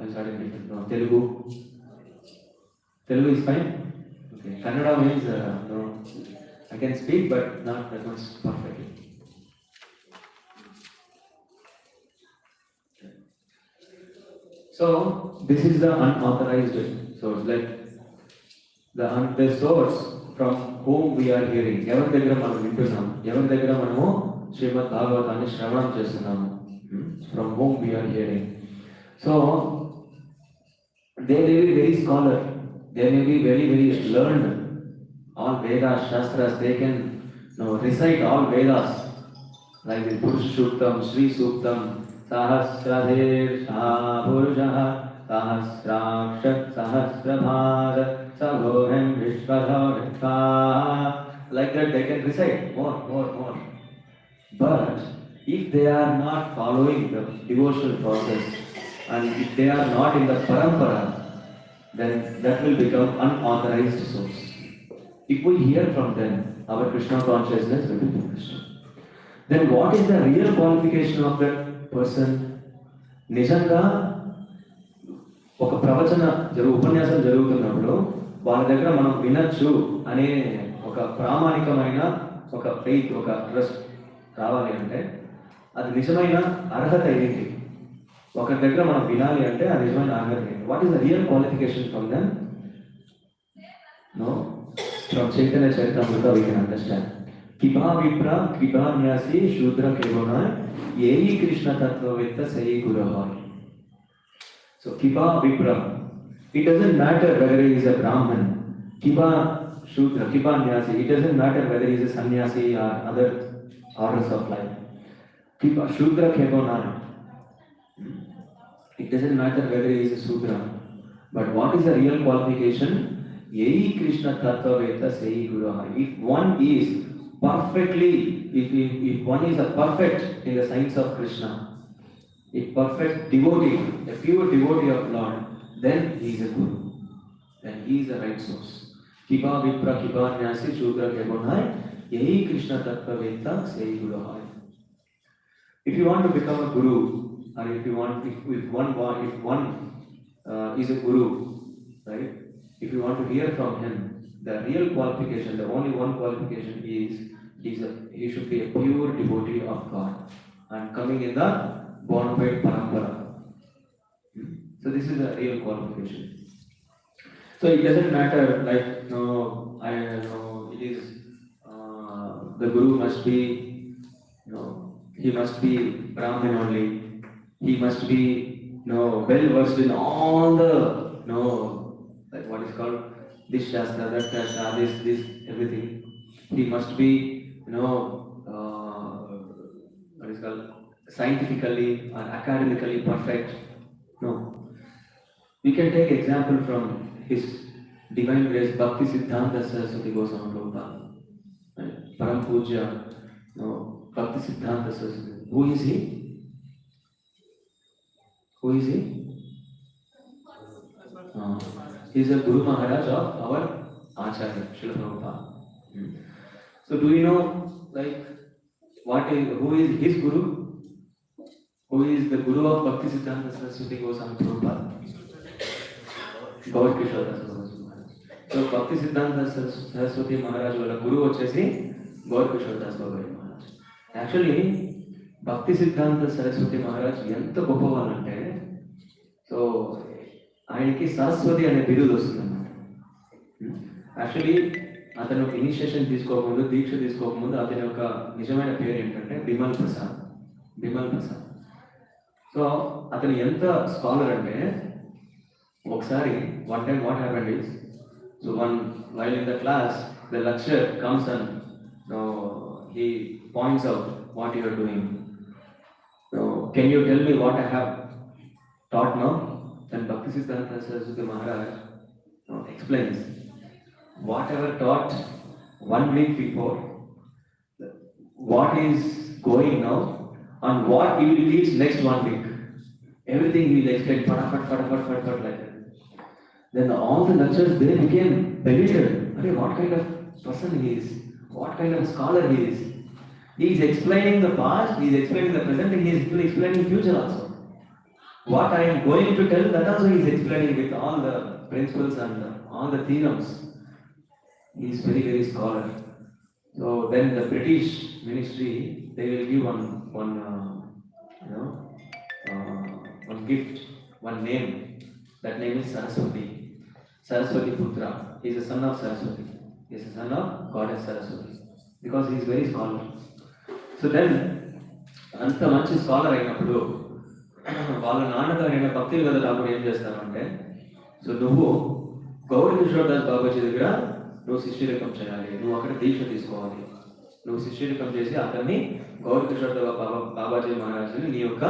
will start in different. Telugu. Telugu is fine. Okay. Kannada means no. I can speak, but not that much perfectly. So this is the unauthorized source, like the source from whom we are hearing. Evari daggara manam vintunnamu. Evari daggara manamu Srimad Bhagavatamni shravanam chestunnam. From whom we are hearing. So they may be very scholar. They may be very, very learned. All Vedas, Shastras, they can recite all Vedas. Like the Purusha Suktam, Sri Suktam, Sahasradhir Purushaha, Sahasraksha, Sahasrabhara, Sabhohem Vishwadha. Like that they can recite more. But if they are not following the devotional process and if they are not in the parampara, then that will become unauthorized source. If we hear from them, our Krishna consciousness will be finished. Then what is the real qualification of that person? Nijanga, ఉపన్యాసం జరుగుతున్నప్పుడు వాళ్ళ దగ్గర మనం వినొచ్చు అనే ఒక ప్రామాణికమైన ఒక ఫెయిత్, ఒక ట్రస్ట్ రావాలి అంటే అది నిజమైన అర్హత ఏంటి? ఒకరి దగ్గర మనం వినాలి అంటే అది నిజమైన అర్హత ఏంటి? What is the real qualification from them? No, from Chaitanya Charitamrita we can understand. కిభా విప్ర కిభా న్యాసి శూద్ర కేవన ఏయి కృష్ణ తత్వవేత్త సయి గురవ. So Kiba Vipra, it doesn't matter whether he is a Brahman, Kiba Shudra, Kiba Nyasi, it doesn't matter whether he is a sannyasi or other orders of life. Kiba Shudra Kebonana, it doesn't matter whether he is a Shudra. But what is the real qualification? Yehi Krishna Tattvaveta Sehi Guruha. If one is perfectly, if one is a perfect in the science of Krishna, a perfect devotee, a pure devotee of Lord, then he is a guru. Then he is the right source. Kiba Vipra Kiba Nyasi Shudra Kebonai Yehi Krishna Tattvaveta Sehi Guruhai. If you want to become a guru, or if one is a guru, right? If you want to hear from him, the real qualification, the only one qualification is he should be a pure devotee of God and coming in the bona fide parampara. So this is the real qualification. So it doesn't matter, like, it is the guru must be, he must be Brahmin only. He must be, well versed in all the, like what is called this shastra, that shastra, this everything. He must be, what is called scientifically or academically perfect. No. We can take example from His Divine Grace Bhakti Siddhanta Saraswati Goswami Prabhupada. Param Pujya, Bhakti Siddhanta Saraswati. Who is he? Who is he? He is a Guru Maharaj of our Acharya, Srila Prabhupada. So do you know, like, who is his Guru? Who is the Guru of Bhakti Siddhanta Saraswati Goswami Prabhupada? Gaur Kishore Das Babaji Maharaj. So Bhakti Siddhanta Saraswati Maharaj wala Guru vachesi Gaur Kishore Das Babaji Maharaj. Actually, Bhakti Siddhanta Saraswati Maharaj ఎంత గొప్పవాళ్ళంటే, so ఆయనకి సరస్వతి అనే బిరుదు వస్తుందన్నమాట. Actually అతను initiation తీసుకోకముందు, దీక్ష తీసుకోకముందు అతని యొక్క నిజమైన పేరు ఏంటంటే బిమల్ ప్రసాద్. సో అతను ఎంత స్కాలర్ అంటే, ఒకసారి one time what happened is, so while in the class the lecturer comes and he points out what you are doing. So can you tell me what I have taught now? Then Bhakti Siddhanta Saraswati Maharaj explains whatever taught 1 week before, what is going now, and what he will teach next 1 week. Everything he will explain fat like that. Then all the lecturers, they became bewildered. What kind of person he is? What kind of scholar he is? He is explaining the past, he is explaining the present, and he is explaining future also. What I am going to tell, that also he is explaining with all the principles and all the theorems. He is very, very scholar. So then the British ministry, they will give one gift, one name. That name is Saraswati. Saraswati Putra. He is the son of Saraswati. He is the son of Goddess Saraswati. Because he is very scholar. So then, అంత మంచి scholar అయినప్పుడు వాళ్ళ నాన్నతో నేను భక్తులు కదా రాకుండా ఏం చేస్తానంటే, సో నువ్వు గౌరీ కిషోర్ దాస్ బాబాజీ దగ్గర నువ్వు శిష్యరికం చేయాలి, నువ్వు అక్కడ దీక్ష తీసుకోవాలి. నువ్వు శిష్యరికం చేసి అతన్ని గౌరీ కిషోర్ బాబాజీ మహారాజుని నీ యొక్క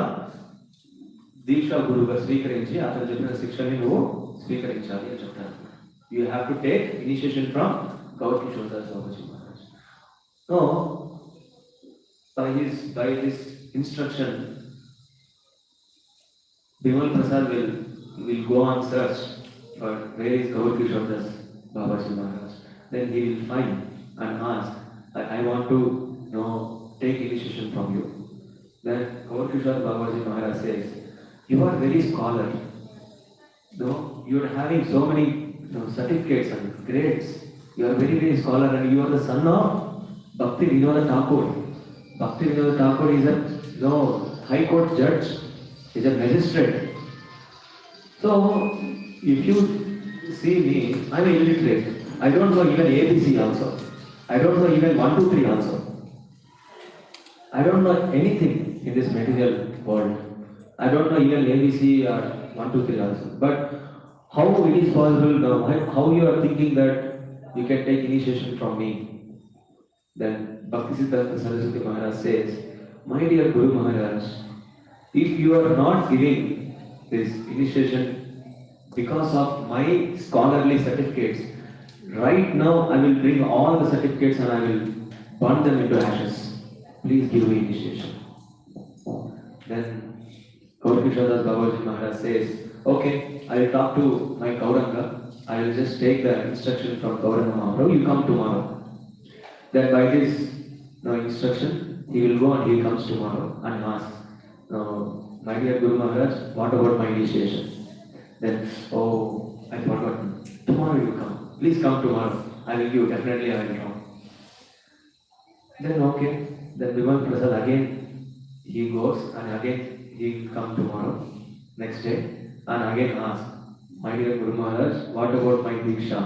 దీక్షా గురువుగా స్వీకరించి అతను చెప్పిన శిక్షని నువ్వు స్వీకరించాలి అని చెప్తాను. You have to take initiation from Gaur Kishore Das Babaji Maharaj. So by his instruction, Bimal Prasad will go on search for where is Gaur Kishore Das Babaji Maharaj. Then he will find and ask, I want to take initiation from you. Then Gaur Kishore Babaji Maharaj says, you are very scholar. you are having so many certificates and grades. You are very, very scholar and you are the son of Bhakti Vinod Thakur. Bhakti Vinod Thakur is a high court judge, is a magistrate. So, if you see me, I am illiterate. I don't know even ABC also. I don't know even 1, 2, 3 also. I don't know anything in this material world. I don't know even ABC or 1, 2, 3 also. But how it is possible now? How you are thinking that you can take initiation from me? Then Bhaktisiddhanta Saraswati Maharaj says, my dear Guru Maharaj, if you are not giving this initiation because of my scholarly certificates, right now I will bring all the certificates and I will burn them into ashes. Please give me initiation. Then Kṛṣṇa Babaji Maharaj says, okay, I will talk to my Gauranga. I will just take the instruction from Gauranga Mahaprabhu. You come tomorrow. Then by this instruction, he will go and he comes tomorrow and asks, my dear Guru Maharaj, what about my initiation? Then, oh, I forgot. Tomorrow you come. Please come tomorrow. I will give. Definitely I will come. Then okay. Then Vimal Prasad again he goes and again he will come tomorrow, next day, and again ask, my dear Guru Maharaj, what about my Diksha,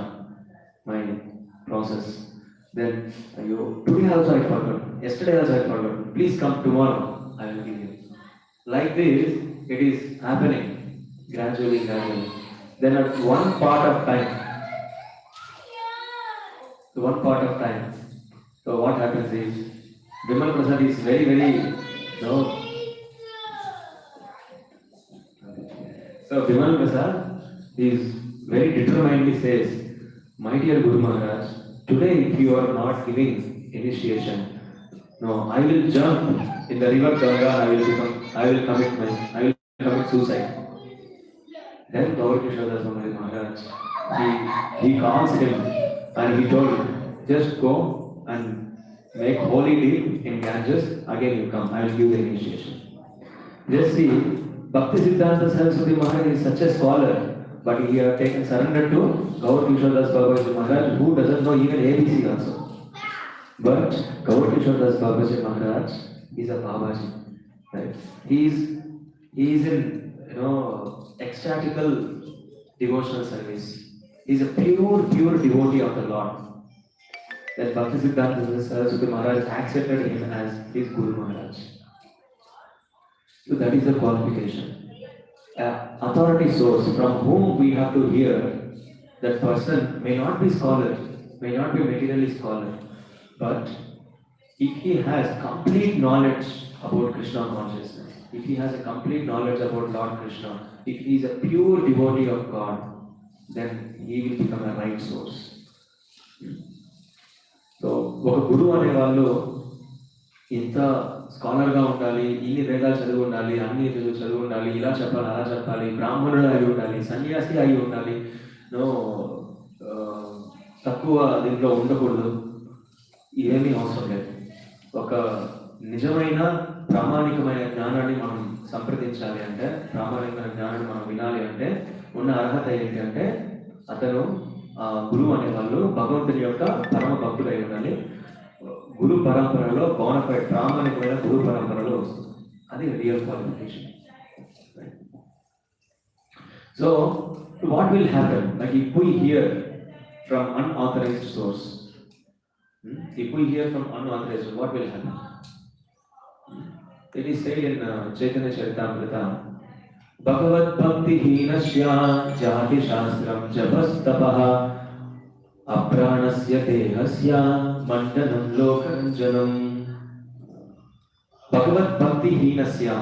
my process? Then today also I forgot. Yesterday also I forgot. Please come tomorrow. I will give you. Like this, it is happening gradually. Then at one part of time, so what happens is, Vimal Prasad is very, so Vimal Prasad is very determinedly says, my dear Guru Maharaj, today if you are not giving initiation, I will jump in the river Ganga and I will commit suicide. Then Kṛṣṇa Maharaj, he calls him and he told him, just go and make holy deed in Ganges, again you come, I will give the initiation. Just see, Bhaktisiddhanta Saraswati Maharaj is such a scholar, but he has taken surrender to Kṛṣṇa Babaji Maharaj, who doesn't know even ABC also. But Kṛṣṇa Babaji Maharaj is a Babaji. Right? He is in ecstatical devotional service. He is a pure devotee of the Lord. That Bhaktisiddhanta Saraswati Maharaj accepted him as his Guru Maharaj. So that is the qualification. Authority source from whom we have to hear, that person may not be scholar, may not be materially scholar, but if he has complete knowledge about Krishna consciousness, if he has a complete knowledge about Lord Krishna, if he is a pure devotee of God, then he will become a right source. So ఒక గురువు అనేవాళ్ళు ఇంత స్కాలర్గా ఉండాలి, ఇన్ని వేదాలు చదివి ఉండాలి, అన్ని చదివి ఉండాలి, ఇలా చెప్పాలి, అలా చెప్పాలి, బ్రాహ్మణుడు అయి ఉండాలి, సన్యాసి అయి ఉండాలి, తక్కువ దీంట్లో ఉండకూడదు, ఇవేమీ అవసరం లేదు. ఒక నిజమైన ప్రామాణికమైన జ్ఞానాన్ని మనం సంప్రదించాలి అంటే, ప్రామాణికమైన జ్ఞానాన్ని మనం వినాలి అంటే ఉన్న అర్హత ఏంటి అంటే, అతను గురువు అనేవాళ్ళు భగవంతుని యొక్క పరమ భక్తులు అయి ఉండాలి. గురు పరంపరలో బోనఫైడ్ ప్రామాణికమైన గురు పరంపరలో వస్తుంది. అది real qualification. So what will happen? Like if we hear from unauthorized source, if we hear from unauthorized, what will happen? It is said in Chaitanya Charitamrita, Bhagavad Bhakti Heenasya Jati Shastram Japastapah Apranasya Dehasya Mandanam Lokaranjanam. Bhagavad Bhakti Heenasya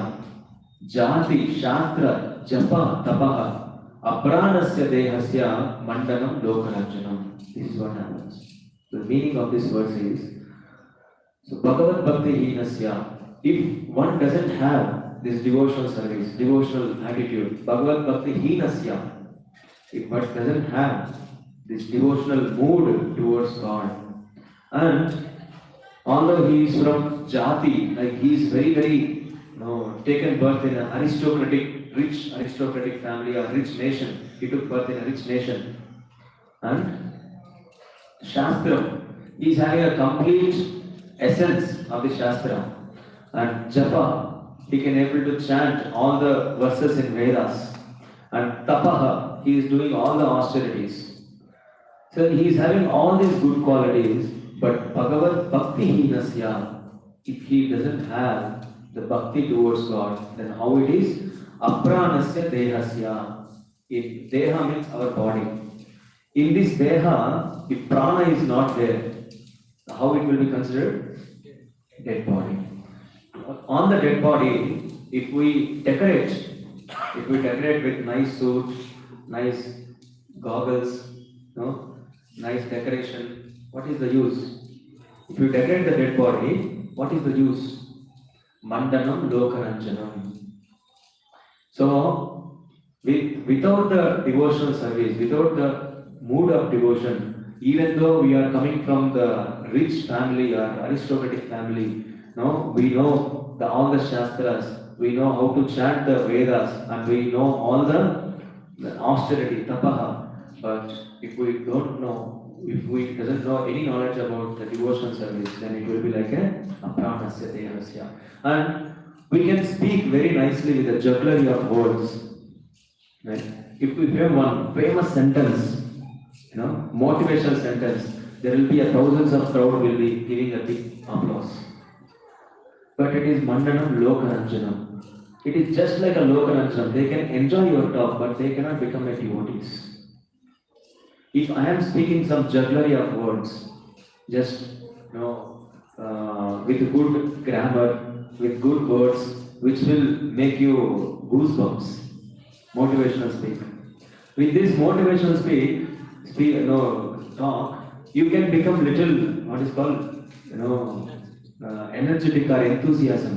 Jati Shastra Japa Tapah Apranasya Dehasya Mandanam Lokaranjanam. This is what happens. The meaning of this verse is, so Bhagavad Bhakti Heenasya, if one doesn't have this devotional service, devotional attitude, Bhagavad Bhakti Heenasya, if one doesn't have this devotional mood towards God, and although he is from Jati, like he is very, taken birth in an aristocratic rich aristocratic family or rich nation. He took birth in a rich nation. And Shastram, he is having a complete essence of the Shastra. And Japa, he can able to chant all the verses in Vedas. And Tapaha, he is doing all the austerities. So he is having all these good qualities, but Bhagavad Bhakti Hinasya, if he doesn't have the bhakti towards God, then how it is? Apranasya Dehasya. If Deha means our body. In this Deha, if prana is not there, how it will be considered? Dead body. On the dead body, if we decorate with nice suit, nice goggles, no, nice decoration, what is the use? If you decorate the dead body, what is the use? Mandanam Lokaranjanam. So, without the devotional service, without the mood of devotion, even though we are coming from the rich family or aristocratic family, no, we know all the Shastras, we know how to chant the Vedas, and we know all the austerity, tapaha. But if we don't know, if we doesn't know any knowledge about the devotional service, then it will be like a apranasya devasya. And we can speak very nicely with a jugglery of words. Right? If we have one famous sentence, motivational sentence, there will be thousands of crowd will be giving a big applause. But it is Mandanam Lokaranjanam. It is just like a Lokaranjanam. They can enjoy your talk, but they cannot become a devotees. If I am speaking some jugglery of words, just with good grammar, with good words, which will make you goosebumps, motivational speak. With this motivational talk, you can become little, what is called, energetic or enthusiasm.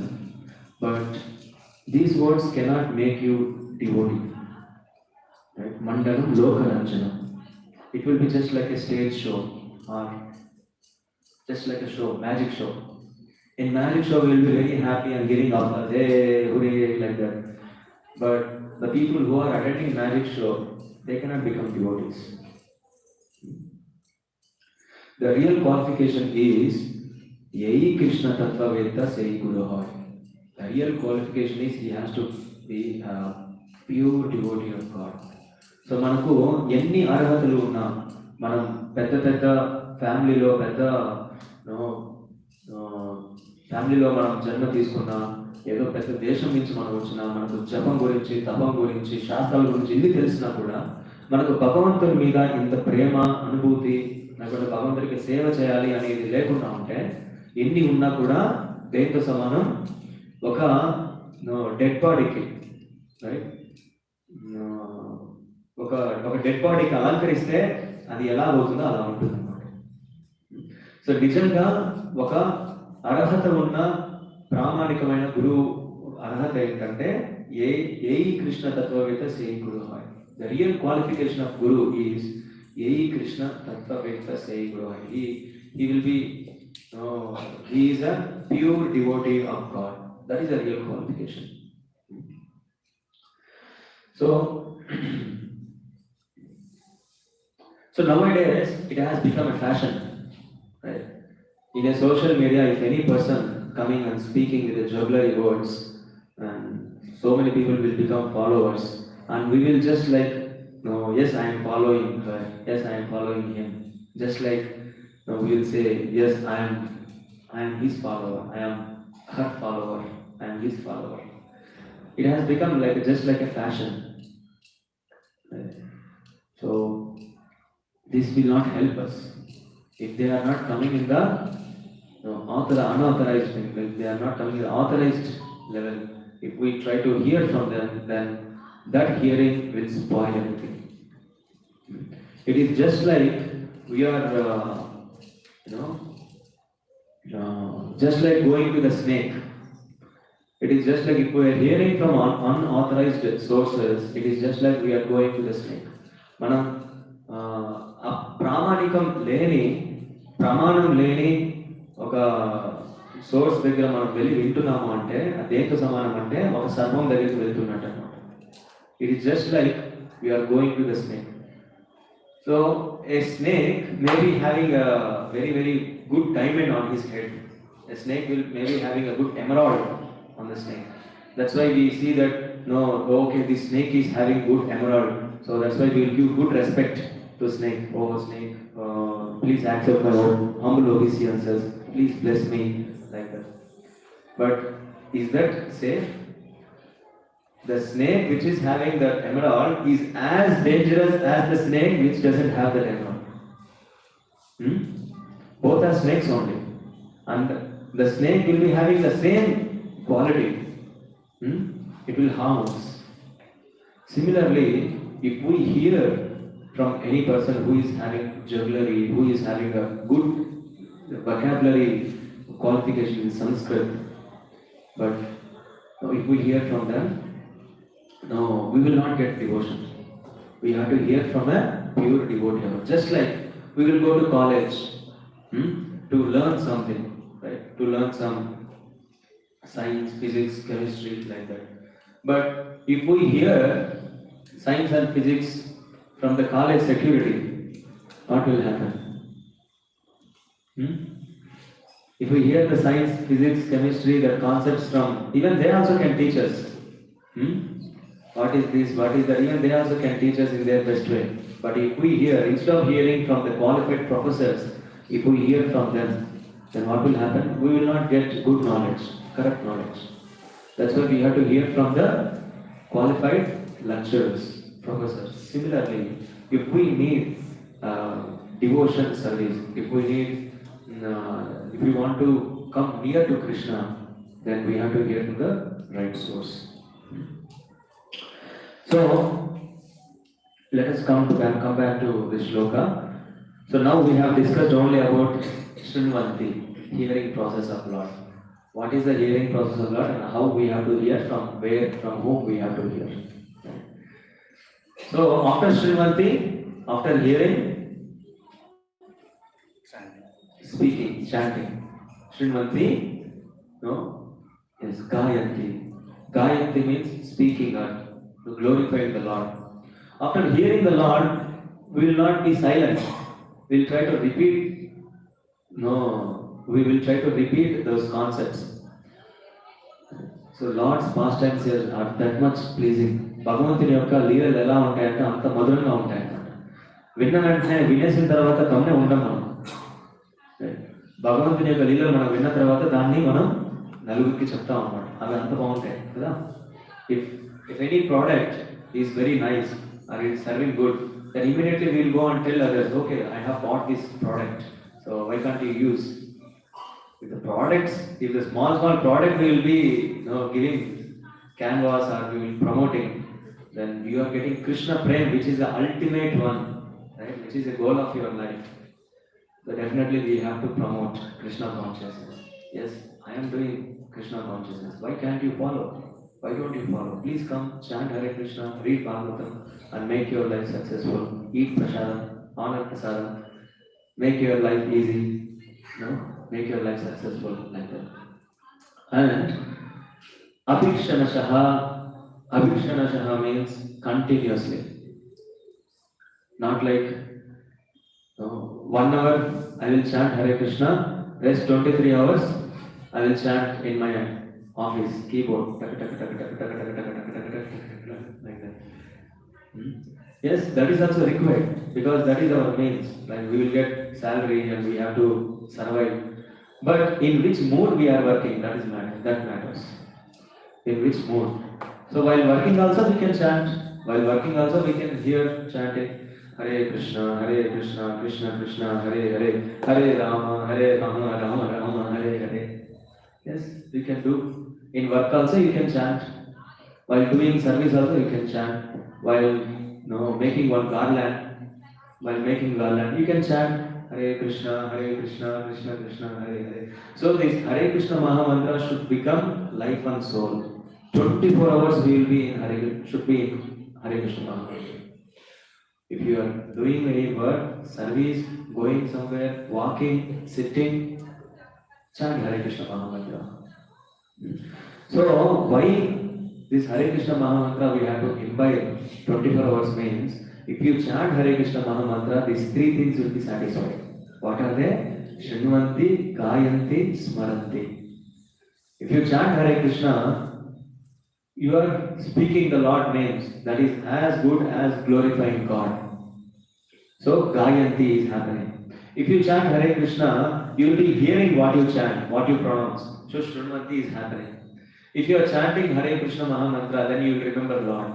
But these words cannot make you devotee. Right? Mandanam Lokaranjanam. It will be just like a stage show or just like a show, magic show. In magic show, we will be very happy and giving up, hey, hooray, like that. But the people who are attending magic show, they cannot become devotees. The real qualification is Yei Kṛṣṇa Tattva Vedta Sei Guru Hoy. The real qualification is he has to be a pure devotee of God. So మనకు ఎన్ని అర్హతలు ఉన్నా మనం పెద్ద ఫ్యామిలీలో ఫ్యామిలీలో మనం జన్మ తీసుకున్నా, ఏదో పెద్ద దేశం నుంచి మనం వచ్చినా, మనకు జపం గురించి, తపం గురించి, శాస్త్రాల గురించి ఎన్ని తెలిసినా కూడా మనకు భగవంతుని మీద ఇంత ప్రేమ, అనుభూతి, లేకపోతే భగవంతుడికి సేవ చేయాలి అనేది లేకుండా ఉంటే ఎన్ని ఉన్నా కూడా దేంతో సమానం? ఒక డెడ్ బాడీకి, రైట్, ఒక డెడ్ బాడీకి అలంకరిస్తే అది ఎలా అవుతుందో అలా ఉంటుంది అన్నమాట. సో నిజంగా ఒక అర్హత ఉన్న ప్రామాణికమైన గురువు అర్హత ఏంటంటే ఏఈ కృష్ణ తత్వవేత్త సేయి గురు హాయ్. The real qualification of guru is ఏఈ కృష్ణ తత్వవేత్త సేయి గురు హాయ్. He will be, he is a pure devotee of God. That is a real qualification. So nowadays it has become a fashion, right? In a social media, if any person coming and speaking with the jugglery words, and so many people will become followers, and we will just like, yes, I am following her, yes, I am following him. Just like we will say, yes, I am his follower, I am her follower, I am his follower. It has become just like a fashion. Right? So this will not help us if they are not coming in the unauthorized level. If they are not coming in the authorized level, if we try to hear from them, then that hearing will spoil everything. It is just like we are, just like going to the snake. It is just like if we are hearing from unauthorized sources, it is just like we are going to the snake. Manam ప్రమాణం లేని ఒక source దగ్గర మనం వెళ్ళి వింటున్నాము అంటే దేంతో సమానం అంటే ఒక సర్పం దగ్గరికి వెళ్తున్నట్టు అన్నమాట. It is just like we are going to the snake. So a snake may be having a very, very good diamond on his head. A snake will maybe having a good emerald on the snake. That's why we see that, no, okay, this snake is having good emerald. So that's why we will give good respect to snake. Oh, snake, please accept my humble obeisances. Please bless me, like that. But is that safe? The snake which is having the emerald is as dangerous as the snake which doesn't have the emerald. Both are snakes only. And the snake will be having the same quality. It will harm us. Similarly, if we hear from any person who is having jugglery, who is having a good vocabulary qualification in Sanskrit, but if we hear from them, no, we will not get devotion. We have to hear from a pure devotee. Just like we will go to college to learn something, right? To learn some science, physics, chemistry, like that. But if we hear science and physics from the college security, what will happen? If we hear the science, physics, chemistry, the concepts from, even they also can teach us. What is this, what is that, even they also can teach us in their best way. But if we hear, instead of hearing from the qualified professors, if we hear from them, then what will happen? We will not get good knowledge, correct knowledge. That's why we have to hear from the qualified lecturers, professors. Similarly, if we need devotion service, if we want to come near to Krishna, then we have to hear to the right source. So, let us come back to this shloka. So now we have discussed only about Srimad, hearing process of Lord. What is the hearing process of Lord and how we have to hear, from where, from whom we have to hear. So after Srimad, after hearing, speaking, chanting. Srimad, no? Yes, Gayanti. Gayanti means speaking or glorifying the Lord. After hearing the Lord, we will not be silent. We will try to repeat. No, we will try to repeat those concepts. So Lord's pastimes are that much pleasing. భగవంతుని యొక్క లీలలు ఎలా ఉంటాయంటే అంత మధురంగా ఉంటాయన్నమాట. విన్న వెంటనే వినేసిన తర్వాత గమనే ఉంటాం మనం. భగవంతుని యొక్క లీలలు మనం విన్న తర్వాత దాన్ని మనం నలుగురికి చెప్తాం అన్నమాట. అవి అంత బాగుంటాయి కదా. If any product is very nice or it's serving good, then immediately we will go and tell others, okay, I have bought this product, so why can't you use? If the products, if the small product we will be giving canvas or we will promoting, then you are getting Krishna Prem, which is the ultimate one, right? Which is the goal of your life. So definitely we have to promote Krishna consciousness. Yes, I am doing Krishna consciousness. Why can't you follow? Why don't you follow? Please come, chant Hare Krishna, read Bhagavatam, and make your life successful. Eat prasadam, honor prasadam, make your life easy, make your life successful, like that. And Abhikshanashaha means continuously. Not like 1 hour I will chant Hare Krishna, rest 23 hours I will chant in my office keyboard, like that. Yes, that is also required because that is our means. Like we will get salary and we have to survive. But in which mood we are working, that matters. In which mood? So while working also we can chant. While working also we can hear chanting Hare Krishna, Krishna Krishna, Hare Hare, Hare Rama, Rama Rama, Hare Hare. Yes, we can do. In work also you can chant. While doing service also you can chant. While making one garland, you can chant Hare Krishna, Krishna Krishna, Hare Hare. So this Hare Krishna Maha Mantra should become life and soul. 24 hours we will be in should be in Hare Krishna Maha Mantra. If you are doing any work, service, going somewhere, walking, sitting, chant Hare Krishna Maha Mantra. So why This Hare Krishna Mahamantra we have to imbibe 24 hours means if you chant Hare Krishna Mahamantra, these three things will be satisfied. What are they? Shrinuvanti, Gayanti, Smaranti. If you chant Hare Krishna, you are speaking the Lord names. That is as good as glorifying God. So Gayanti is happening. If you chant Hare Krishna, you will be hearing what you chant, what you pronounce. So Shrinuvanti is happening. If you are chanting Hare Krishna Mahamantra, then you will remember Lord.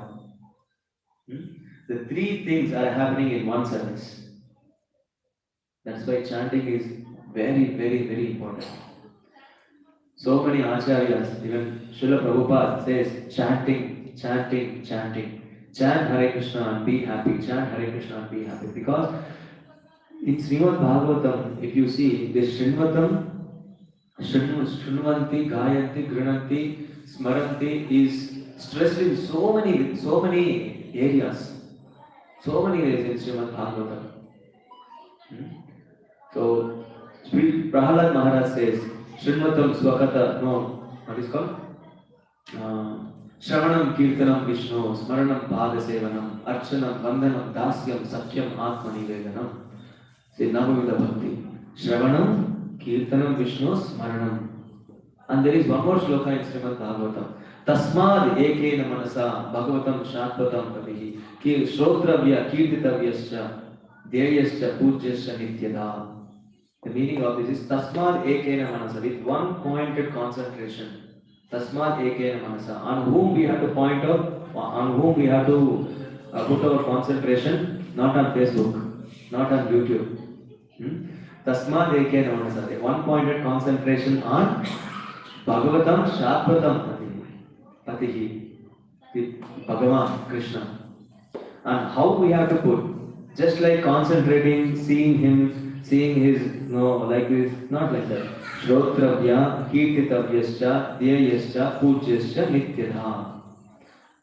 The three things are happening in one service. That's why chanting is very, very, very important. So many acharyas, even Srila Prabhupada says, chanting, chanting, chanting. Chant Hare Krishna and be happy. Chant Hare Krishna and be happy. Because in Srimad Bhagavatam, if you see, this Shrinvatam, Shrinuvanti, Gayanti, Grinanti, Smaranti is stressed in so many areas. So many areas in Srimad Bhagavatam. So, Prahalad Maharaj says, Shrinvatam Swakata, no, what is called? Shravanam Kirtanam Vishnu, Smaranam Padasevanam, Archanam Vandanam Dasyam Sakyam Atmani Vedanam. Say Navamida Bhakti. Shravanam Kirtanam Vishnu Smaranam. And there is one more shloka in Srimad Bhagavatam. Tasmad Ekena Manasa Bhagavatam Shatvatam Patihi Shrotravya Kirtitavyascha Deyascha Pujyascha Nityada. The meaning of this is Tasmad Ekena Manasa, with one pointed concentration. Tasmad Ekena Manasa, on whom we have to point out, on whom we have to put our concentration, not on Facebook, not on YouTube. Tasmad Ekena Manasa, one pointed concentration on Bhagavatam Shatvatam Patihi, with Bhagavan Kṛṣṇa. And how we have to put, just like concentrating, seeing him, seeing his, no, like this, not like that. Shrotravya, Kirtitavyascha, Deyascha, Pujyascha, Nityada.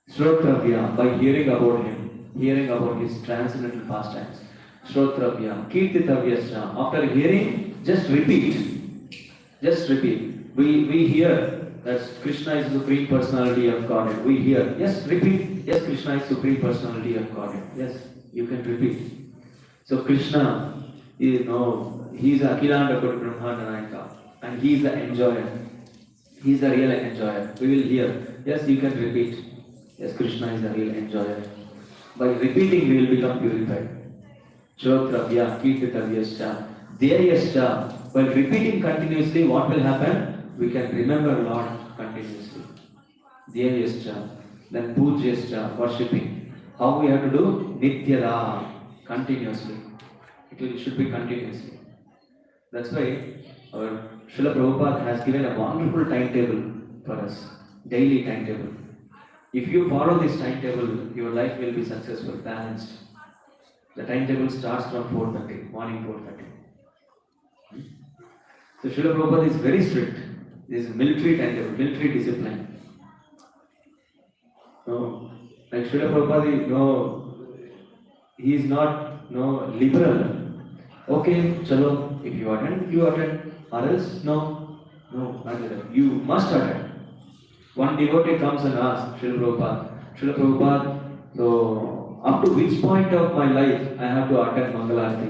Shrotravya, by hearing about him, hearing about his transcendental pastimes. Shrotravya, Kirtitavyascha, after hearing, just repeat. Just repeat. We hear that Kṛṣṇa is the Supreme Personality of Godhead. We hear, yes, repeat. Yes, Kṛṣṇa is Supreme Personality of Godhead. Yes, you can repeat. So Kṛṣṇa is, no, he is Akhilanda Koti Brahmanda Nayaka, and he is the enjoyer. He is the real enjoyer. We will hear. Yes, you can repeat. Yes, Kṛṣṇa is the real enjoyer. By repeating, we will become purified. Shrotravya, Kirtitavyascha, Deyascha. While repeating continuously, what will happen? We can remember Lord continuously. Deyascha. Then Pujyascha, worshipping. How we have to do? Nityada, continuously. It should be continuously. That's why our Srila Prabhupada has given a wonderful timetable for us. Daily timetable. If you follow this timetable, your life will be successful, balanced. The timetable starts from 4:30, morning 4:30. So Srila Prabhupada is very strict. This is military timetable, military discipline. No, like Srila Prabhupada, he is not liberal. Okay, chalo, if you attend, or else no, not like that. You must attend. One devotee comes and asks Srila Prabhupada, so up to which point of my life I have to attend Mangalarti?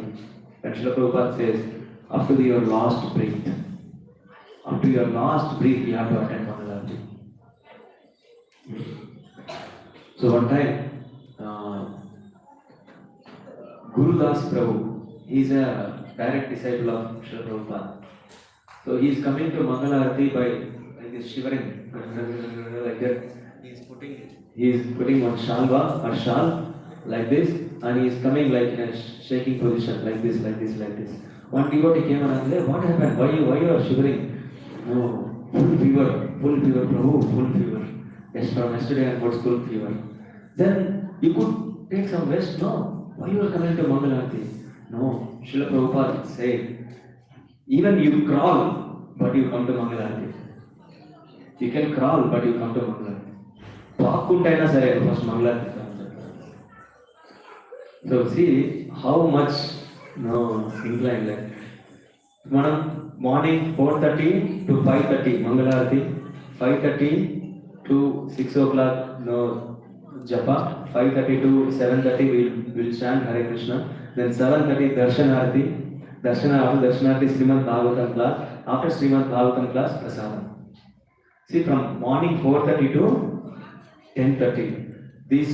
And Srila Prabhupada says, up to your last breath. Up to your last breath, you have to attend Mangalarti. So one time, Guru Das Prabhu, he is a direct disciple of Srila Prabhupada. So he is coming to Mangalarti by like this shivering, like that. He is putting one shalva or shal like this, and he is coming like in a shaking position, like this. One devotee came and said, "What happened? Why you are shivering?" No, full fever, Prabhu, full fever. Yes, from yesterday I got full fever. Then you could take some rest. No, why you are coming to Mangalarti? No, Srila Prabhupada said, even you crawl, but you come to Mangalarti. You can crawl, but you come to Mangalarti. Pakuntaina sare, first Mangalarti. So see how much inclined like. Morning 4:30 to 5:30 Mangalarti, 5:30 to 6 o'clock, no japa. 5:30 to 7:30 we'll chant Hare Krishna. Then 7:30 Darshanarti. After Darshanarti Srimad Bhagavatam class. After Srimad Bhagavatam class, Prasadam. See, from morning 4:30 to 10:30. These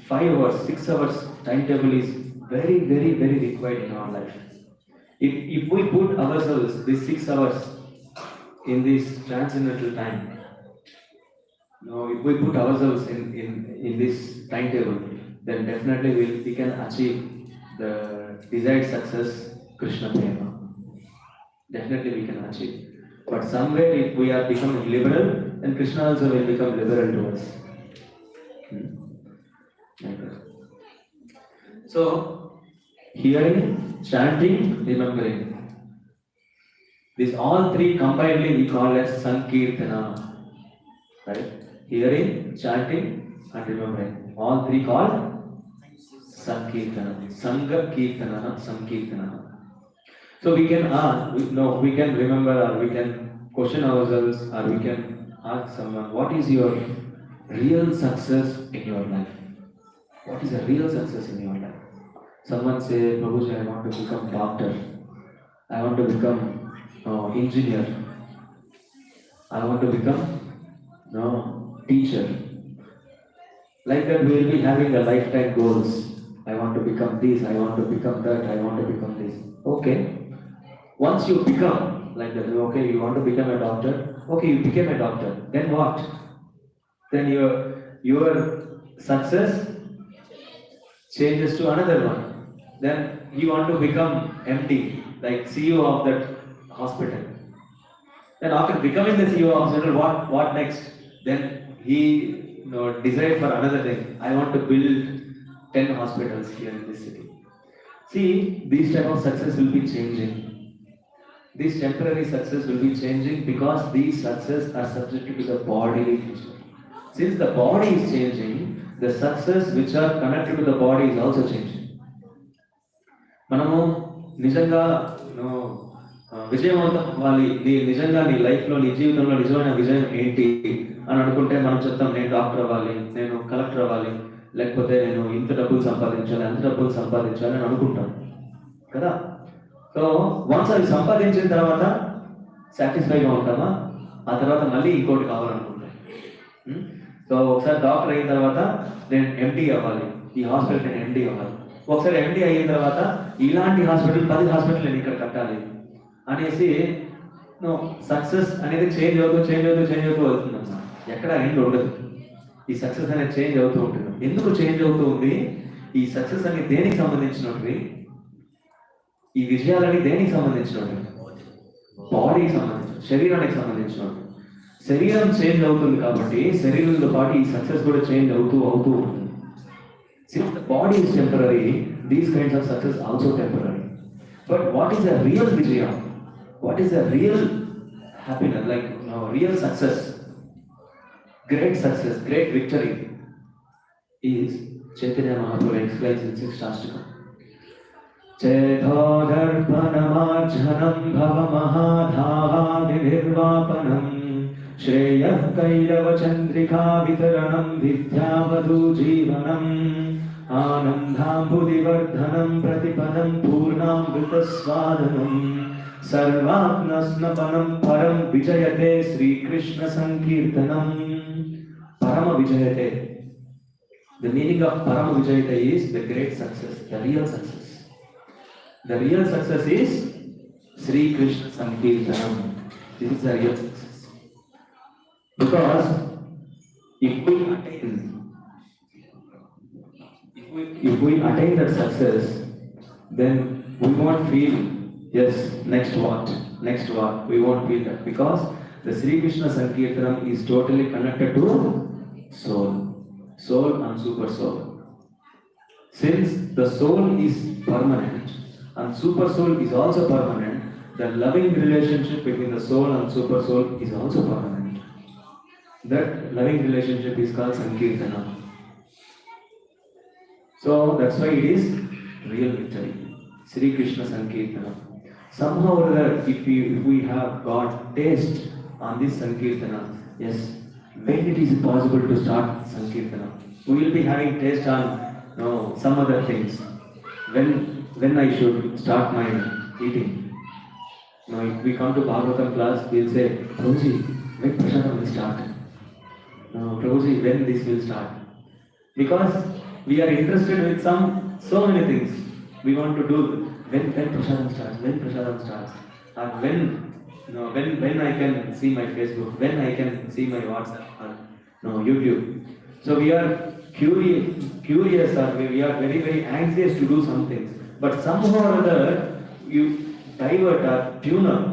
5 hours, 6 hours timetable is very, very, very required in our life. If we put ourselves these 6 hours in this transcendental time, if we put ourselves in this timetable, then definitely we can achieve the desired success, Krishna Prema. Definitely we can achieve. But somewhere if we are becoming liberal, then Krishna also will become liberal to us. So, hearing, chanting, remembering. These all three combinedly we call as Sankirtana. Right? Hearing, chanting, and remembering. All three called Sankirtana. Sangha Kirtana, Sankirtana. So we can we can remember, or we can question ourselves, or we can ask someone, what is your real success in your life? What is a real success in your life? Someone say, Prabhuji, I want to become doctor. I want to become engineer. I want to become teacher. Like that, we will be having a lifetime goals. I want to become this, I want to become that, I want to become this. Okay. Once you become like that, okay, you want to become a doctor. Okay, you became a doctor. Then what? Then your success changes to another one. Then you want to become MD, like CEO of that hospital. Then after becoming the CEO of hospital, what next? Then he decide for another thing. I want to build 10 hospitals here in this city. See, these type of success will be changing. This temporary success will be changing because these success are subject to the bodily nature. Since the body is changing, the success which are connected to the body is also changing. మనము నిజంగా విజయవంతం అవ్వాలి, నిజంగా నీ లైఫ్లో నీ జీవితంలో నిజమైన విజయం ఏంటి అని అనుకుంటే మనం చెప్తాం, నేను డాక్టర్ అవ్వాలి, నేను కలెక్టర్ అవ్వాలి, లేకపోతే నేను ఇంత డబ్బులు సంపాదించాలి, అంత డబ్బులు సంపాదించాలి అని అనుకుంటాం కదా. సో వన్స్ అవి సంపాదించిన తర్వాత సాటిస్ఫైగా ఉంటామా? ఆ తర్వాత మళ్ళీ ఇంకోటి కావాలనుకుంటాం. సో ఒకసారి డాక్టర్ అయిన తర్వాత నేను ఎండి అవ్వాలి, ఈ హాస్పిటల్ నేను ఎండి అవ్వాలి. ఒకసారి ఎండి అయిన తర్వాత ఇలాంటి హాస్పిటల్ 10 హాస్పిటల్ నేను ఇక్కడ కట్టాలి అనేసి సక్సెస్ అనేది చేంజ్ అవుతూ వెళ్తుందమ్మా. ఎక్కడ ఎండ్ ఉండదు. ఈ సక్సెస్ అనేది చేంజ్ అవుతూ ఉంటుంది. ఎందుకు చేంజ్ అవుతూ ఉంది? ఈ సక్సెస్ అనేది దేనికి సంబంధించినవి? ఈ విజయాలని దేనికి సంబంధించినవి? బాడీకి సంబంధించిన, శరీరానికి సంబంధించినవి. శరీరం చేంజ్ అవుతుంది కాబట్టి శరీరంతో పాటు ఈ సక్సెస్ కూడా చేంజ్ అవుతూ ఉంటుంది. Since the body is temporary, these kinds of success also temporary. But what is a real vijaya? What is a real happiness? Like real success, great success, great victory is Chaitanya Mahaprabhu explains in 6th Shastakam. Chethodarpanamarjanam bhavamahadhavadi nirvapanam Shreyah kairava chandrika vitaranam vidyavadu jivanam Anandhambudivardhanam pratipadam purnamritaswadanam Sarvatnasnapanam param vijayate Sri Krishna Sankirtanam. Parama vijayate. The meaning of Parama vijayate is the great success, the real success. The real success is Sri Krishna Sankirtanam. This is the real success. Because if we attain that success, then we won't feel, yes, next what, we won't feel that, because the Sri Krishna Sankirtanam is totally connected to soul and super soul. Since the soul is permanent and super soul is also permanent, the loving relationship between the soul and super soul is also permanent. That loving relationship is called Sankirtana. So that's why it is real victory. Sri Krishna Sankirtana. Somehow or other, if we have got taste on this Sankirtana, yes, when it is possible to start Sankirtana. We will be having taste on some other things. When I should start my eating. If we come to Bhagavatam class, we'll say, Prabhuji, when Prasadam will start? Prabhuji, when this will start? Because we are interested with so many things. We want to do when Prasadam starts, or when I can see my Facebook, when I can see my WhatsApp or YouTube. So we are curious, or we are very, very anxious to do some things. But somehow or other, you divert or tune up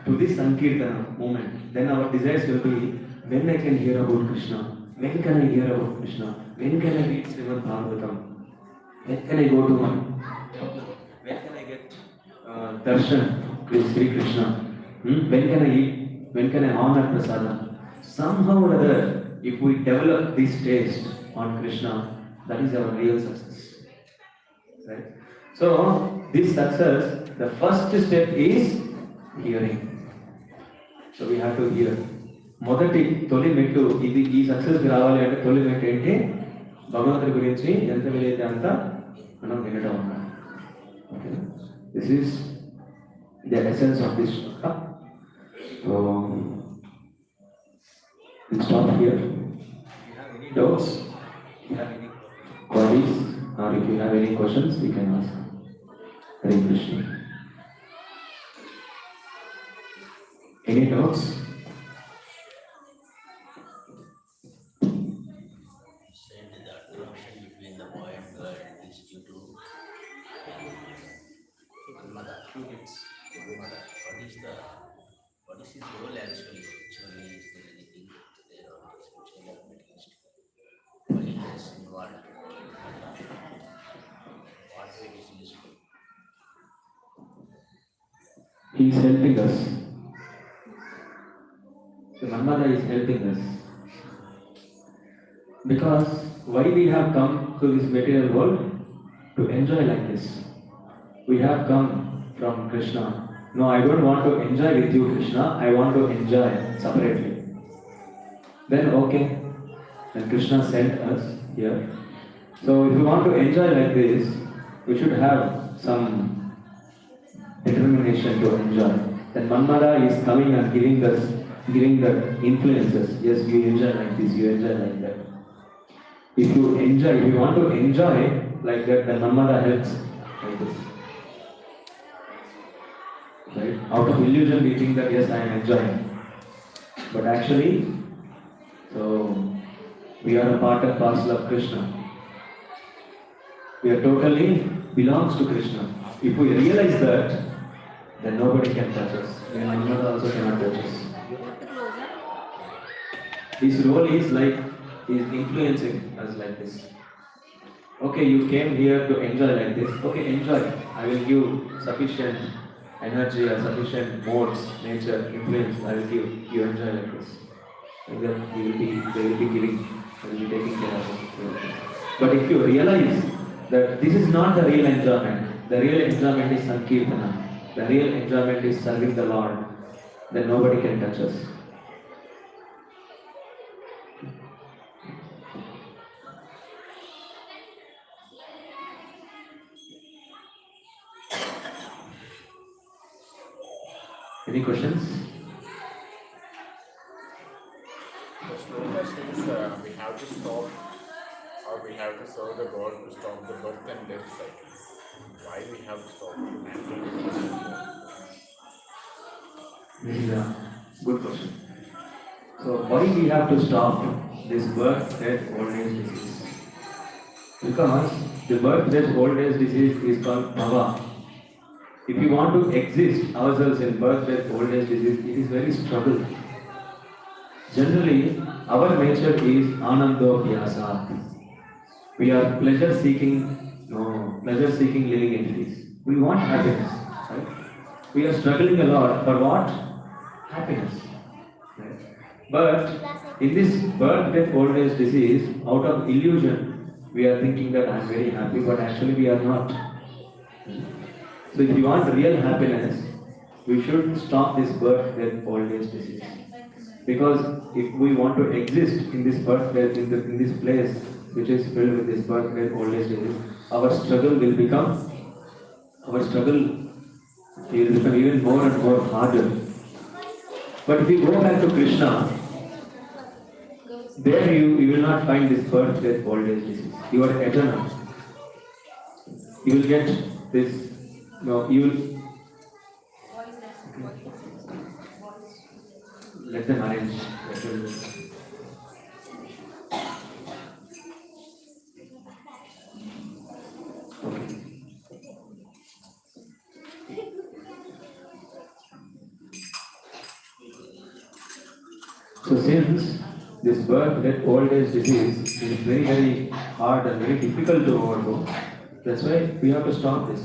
to this Sankirtana moment. Then our desires will be, when I can hear about Kṛṣṇa, when can I hear about Kṛṣṇa, when can I read Srimad Bhagavatam, when can I go to when can I get darshan with Sri Kṛṣṇa, when can I eat, when can I honor Prasadam. Somehow or other, if we develop this taste on Kṛṣṇa, that is our real success. Right? So, this success, the first step is hearing. So we have to hear. మొదటి తొలి మెట్టు ఇది ఈ success రావాలి అంటే తొలి మెట్టు ఏంటి భగవంతుడి గురించి ఎంత వీలైతే అంత మనం వినడం అన్నమాట. Okay, this is the essence of this Shloka. So we'll stop here. If you have any doubts, if you have any queries, or if you have any questions, you can ask. Hare Krishna. Any doubts? Said the attraction between the boy and girl is due to mother. Mother. What is his role actually? Actually, is there anything there on the spiritual elements? Why he is involved? What way is useful? He is helping us. So Mother is helping us. Because why we have come to this material world? To enjoy like this. We have come from Kṛṣṇa. No, I don't want to enjoy with you, Kṛṣṇa. I want to enjoy separately. Then okay. Then Kṛṣṇa sent us here. So if you want to enjoy like this, we should have some determination to enjoy. Then Manmada is coming and giving the influences. Yes, you enjoy like this, you enjoy like that. If you want to enjoy like that, then Manmada helps like this. Right? Out of illusion we think that yes, I am enjoying. But actually, so we are a part and parcel of Kṛṣṇa. We are totally belongs to Kṛṣṇa. If we realize that, then nobody can touch us. And Manmada also cannot touch us. His role is like, he is influencing us like this. Okay, you came here to enjoy like this. Okay, enjoy. I will give sufficient energy or sufficient modes, nature, influence. I will give. You enjoy like this. And then they will be giving, they will be taking care of it. But if you realize that this is not the real enjoyment, the real enjoyment is Sankirtana, the real enjoyment is serving the Lord, then nobody can touch us. Any questions? The sloka says we have to stop, or we have to serve the God to stop the birth and death cycle. Why we have to stop This is a good question. So why we have to stop this birth, death, old age disease? Because the birth, death, old age disease is called bhava. If you want to exist ourselves in birth, death, old age disease, it is very struggle. Generally, our nature is anandobhyasa. We are pleasure-seeking living entities. We want happiness, right? We are struggling a lot for what? Happiness. Right? But in this birth, death, old age disease, out of illusion, we are thinking that I am very happy, but actually we are not. So if you want real happiness, we should stop this birth, death, old age disease. Because if we want to exist in this birth, in this place which is filled with this birth, death, old age, disease, our struggle will become even more and more harder. But if you go back to Kṛṣṇa, there you will not find this birth, death, old age, disease. You are eternal. You will get this. No, you will. Let them arrange. So since this birth, death, old age, disease is very, very hard and very difficult to overcome, that's why we have to stop this.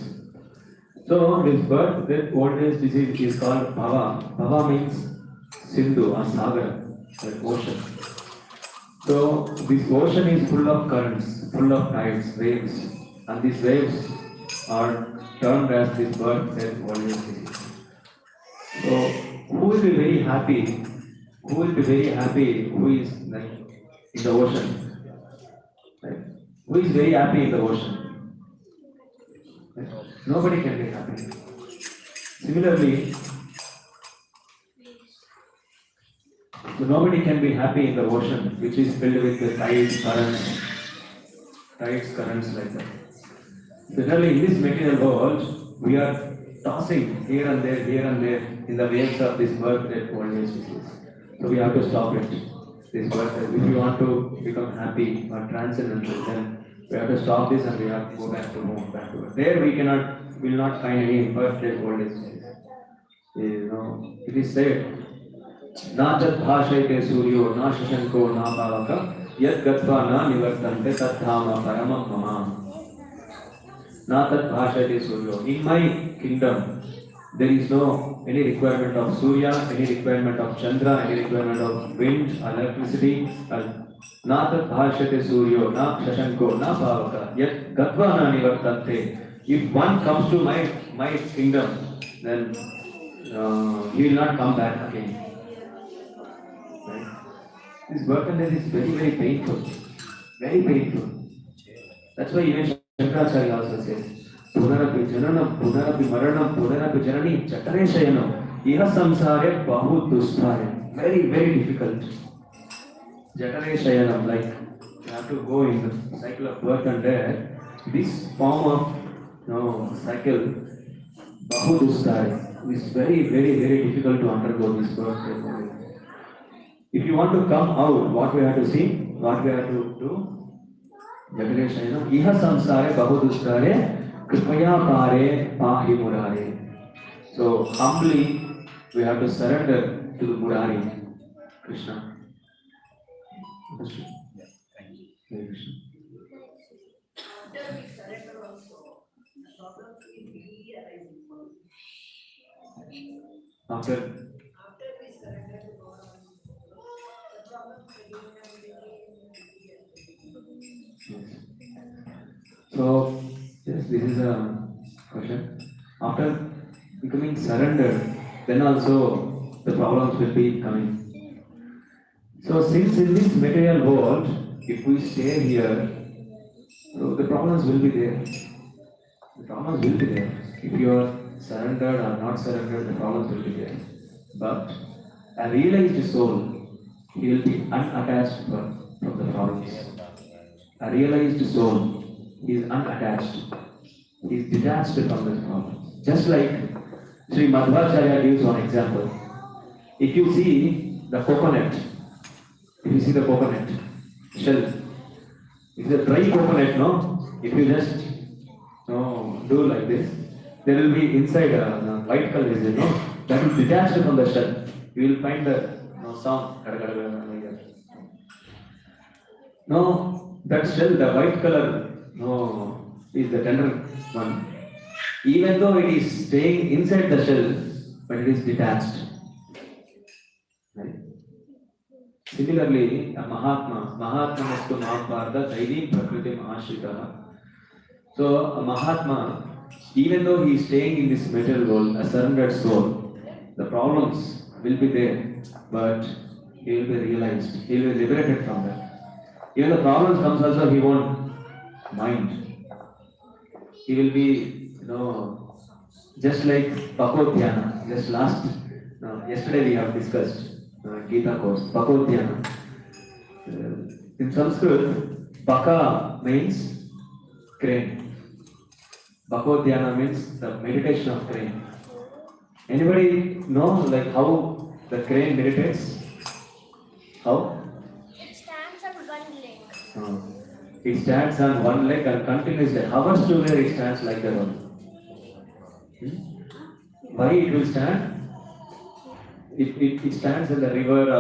So this birth, death, old age, disease is called bhava. Bhava means Sindhu or Sagar, like ocean. So this ocean is full of currents, full of tides, waves, and these waves are termed as this birth, death, old age, disease. So who will be very happy? Who will be very happy? Who is like in the ocean? Right? Who is very happy in the ocean? Right? Nobody can be happy. Similarly, so nobody can be happy in the ocean, which is filled with the tides, currents like that. Similarly, in this material world, we are tossing here and there in the waves of this birth, death, old age, disease. So we have to stop it. This birth, if we want to become happy or transcendental, then we have to stop this and we have to go back to home, back to work. There we will not find any birth, death, old age, disease. It is said, Na tat bhashayate suryo, na shashanko, na pavaka, yat gatva na nivartante tat dhama paramam mama. Na tat bhashayate suryo. In my kingdom, there is no any requirement of surya, any requirement of chandra, any requirement of wind, electricity. Na tat bhashayate suryo, na shashanko, na pavaka, yat gatva na nivartante. If one comes to my kingdom, then he will not come back again. Right? This birth and death is very, very painful. Very painful. That's why even Shankaracharya also says, Punarapi jananam, punarapi maranam, punarapi janani, chatare shayanam, iha samsare bahu dustare. Very, very difficult. Jatare shayanam, like you have to go in the cycle of birth and death. This form of cycle, bahu dustare, is very, very, very difficult to undergo this birth and death. If you want to come out, what we have to see, what we have to do, Jatare shayanam, iha samsare bahu dustare, Kripaya pare pahi murare. So humbly we have to surrender to the Murari, Kṛṣṇa. Understood? Yeah, thank you. Hare Krishna. After we surrender also, the problems will be arising. After We surrender to God, the problems will be So yes, this is a question. After becoming surrendered, then also the problems will be coming. So since in this material world, if we stay here, so the problems will be there. The problems will be there. If you are surrendered or not surrendered, the problems will be there. But a realized soul, he will be unattached from the problems. A realized soul, he is unattached. He is detached from the problems. Just like Sri Madhvacharya gives one example. If you see the coconut shell, it's a dry coconut, no? If you just do like this, there will be inside a white color, is it, no? That is detached from the shell. You will find the sound. No, that shell, the white color, is the tender one. Even though it is staying inside the shell, but it is detached. Right? Similarly, a Mahatma Mastu Mahabharata Daivim Prakriti Mahashritaha. So a Mahatma, even though he is staying in this material world, a surrendered soul, the problems will be there, but he will be realized, he will be liberated from that. Even the problems comes also, he won't mind. He will be, just like Bhagavad Dhyana. Just yesterday we have discussed Gita course, Bhagavad Dhyana. In Sanskrit, Baka means crane. Bhagavad Dhyana means the meditation of crane. Anybody know like how the crane meditates? How? It stands on one leg. It stands on one leg and continuously, hours together it stands like that only. Why it will stand? It stands in the river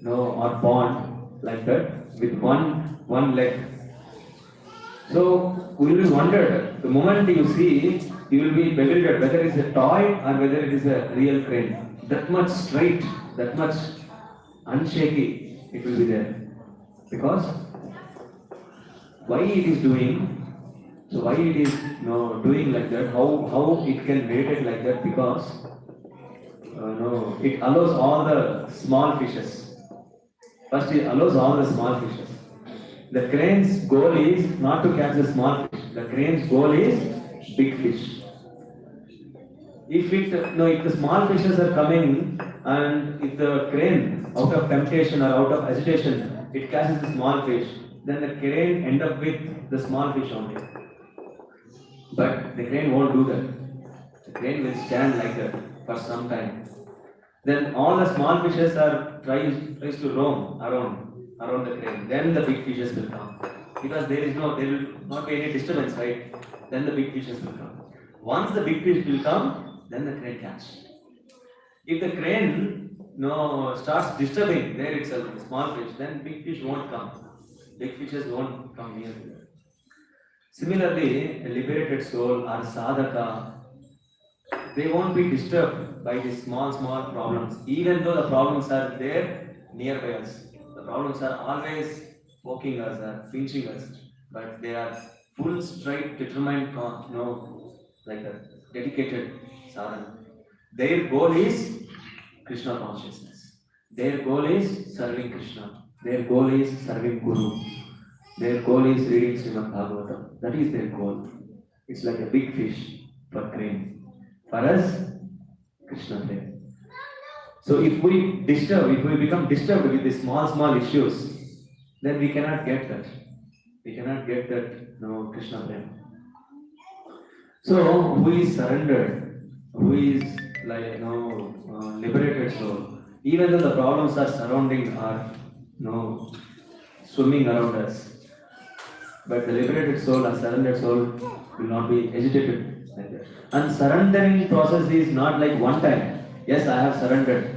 or pond like that with one leg. So we will wonder, the moment you see, you will be bewildered whether it is a toy or whether it is a real crane. That much straight, that much unshaky it will be there. Because why it is doing, so why it is doing like that, how it can meditate like that, because it allows all the small fishes. First it allows all the small fishes. The crane's goal is not to catch the small fish. The crane's goal is big fish. If the small fishes are coming and if the crane out of temptation or out of agitation it catches the small fish, then the crane end up with the small fish only. But the crane won't do that. The crane will stand like that for some time. Then all the small fishes are tries to roam around the crane. Then the big fishes will come. Because there will not be any disturbance, right? Then the big fishes will come. Once the big fish will come, then the crane catch. If the crane starts disturbing there itself, the small fish, then big fish won't come. Big fishes won't come near there. Similarly, a liberated soul or sadhaka, they won't be disturbed by these small problems, even though the problems are there nearby us. The problems are always poking us or pinching us, but they are full straight, determined, like a dedicated sadhana. Their goal is Krishna consciousness. Their goal is serving Krishna. Their goal is serving Guru. Their goal is reading Srimad Bhagavatam. That is their goal. It's like a big fish for crane. For us, Krishna plane. So if we become disturbed with these small issues, then we cannot get that. We cannot get that Krishna plane. So who is surrendered? Who is like liberated soul? Even though the problems are surrounding or swimming around us, but the liberated soul and surrendered soul will not be agitated like that. And surrendering process is not like one time. Yes, I have surrendered.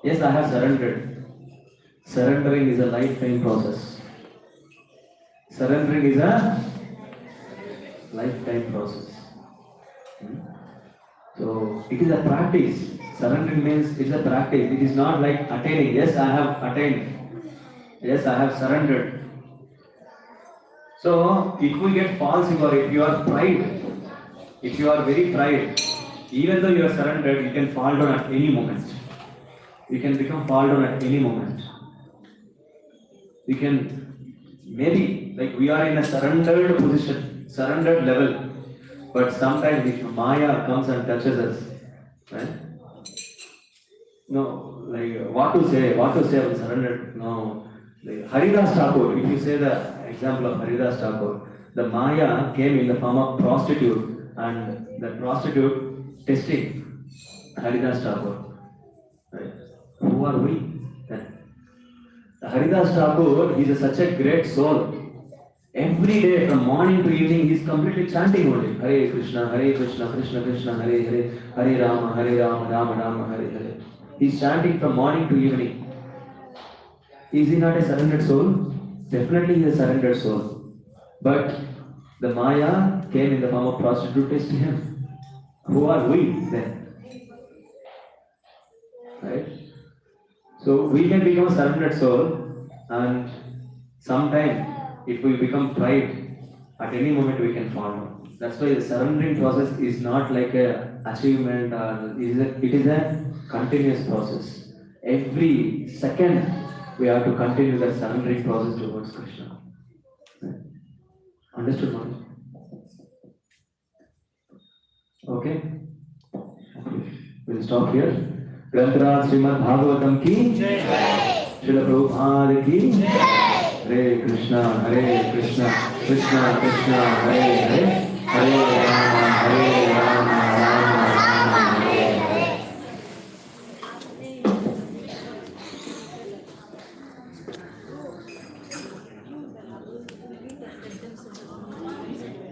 Yes, I have surrendered. Surrendering is a lifetime process. Surrendering is a lifetime process. So it is a practice. Surrendering means it's a practice. It is not like attaining. Yes, I have attained. Yes, I have surrendered. So if we get false ego, if you are pride, if you are very pride, even though you are surrendered, you can fall down at any moment. You can become fall down at any moment. We can maybe like we are in a surrendered position, surrendered level, but sometimes if Maya comes and touches us, right? What to say about surrendered? No, like Haridas Thakur, if you say the example of Haridas Thakur, the Maya came in the form of prostitute and the prostitute testing Haridas Thakur. Right? Who are we then? The Haridas Thakur, he is such a great soul. Every day from morning to evening he is completely chanting only Hare Krishna, Krishna Krishna, Hare Hare, Hare Rama, Rama Rama, Hare Hare. He is chanting from morning to evening. Is he not a surrendered soul? Definitely he is a surrendered soul. But the Maya came in the form of prostitute to him. Who are we then? Right? So we can become a surrendered soul, and sometime if we become pride, at any moment we can fall down. That's why the surrendering process is not like a achievement, or it is a continuous process. every second we have to continue the surrendering process towards Krishna. Understood, Mother? Okay? We'll stop here. Grantaraj Srimad Bhagavatam ki Jai. Srila Prabhupada ki Jai. Hare Krishna, Krishna Krishna, Hare Hare, Hare Rama, Hare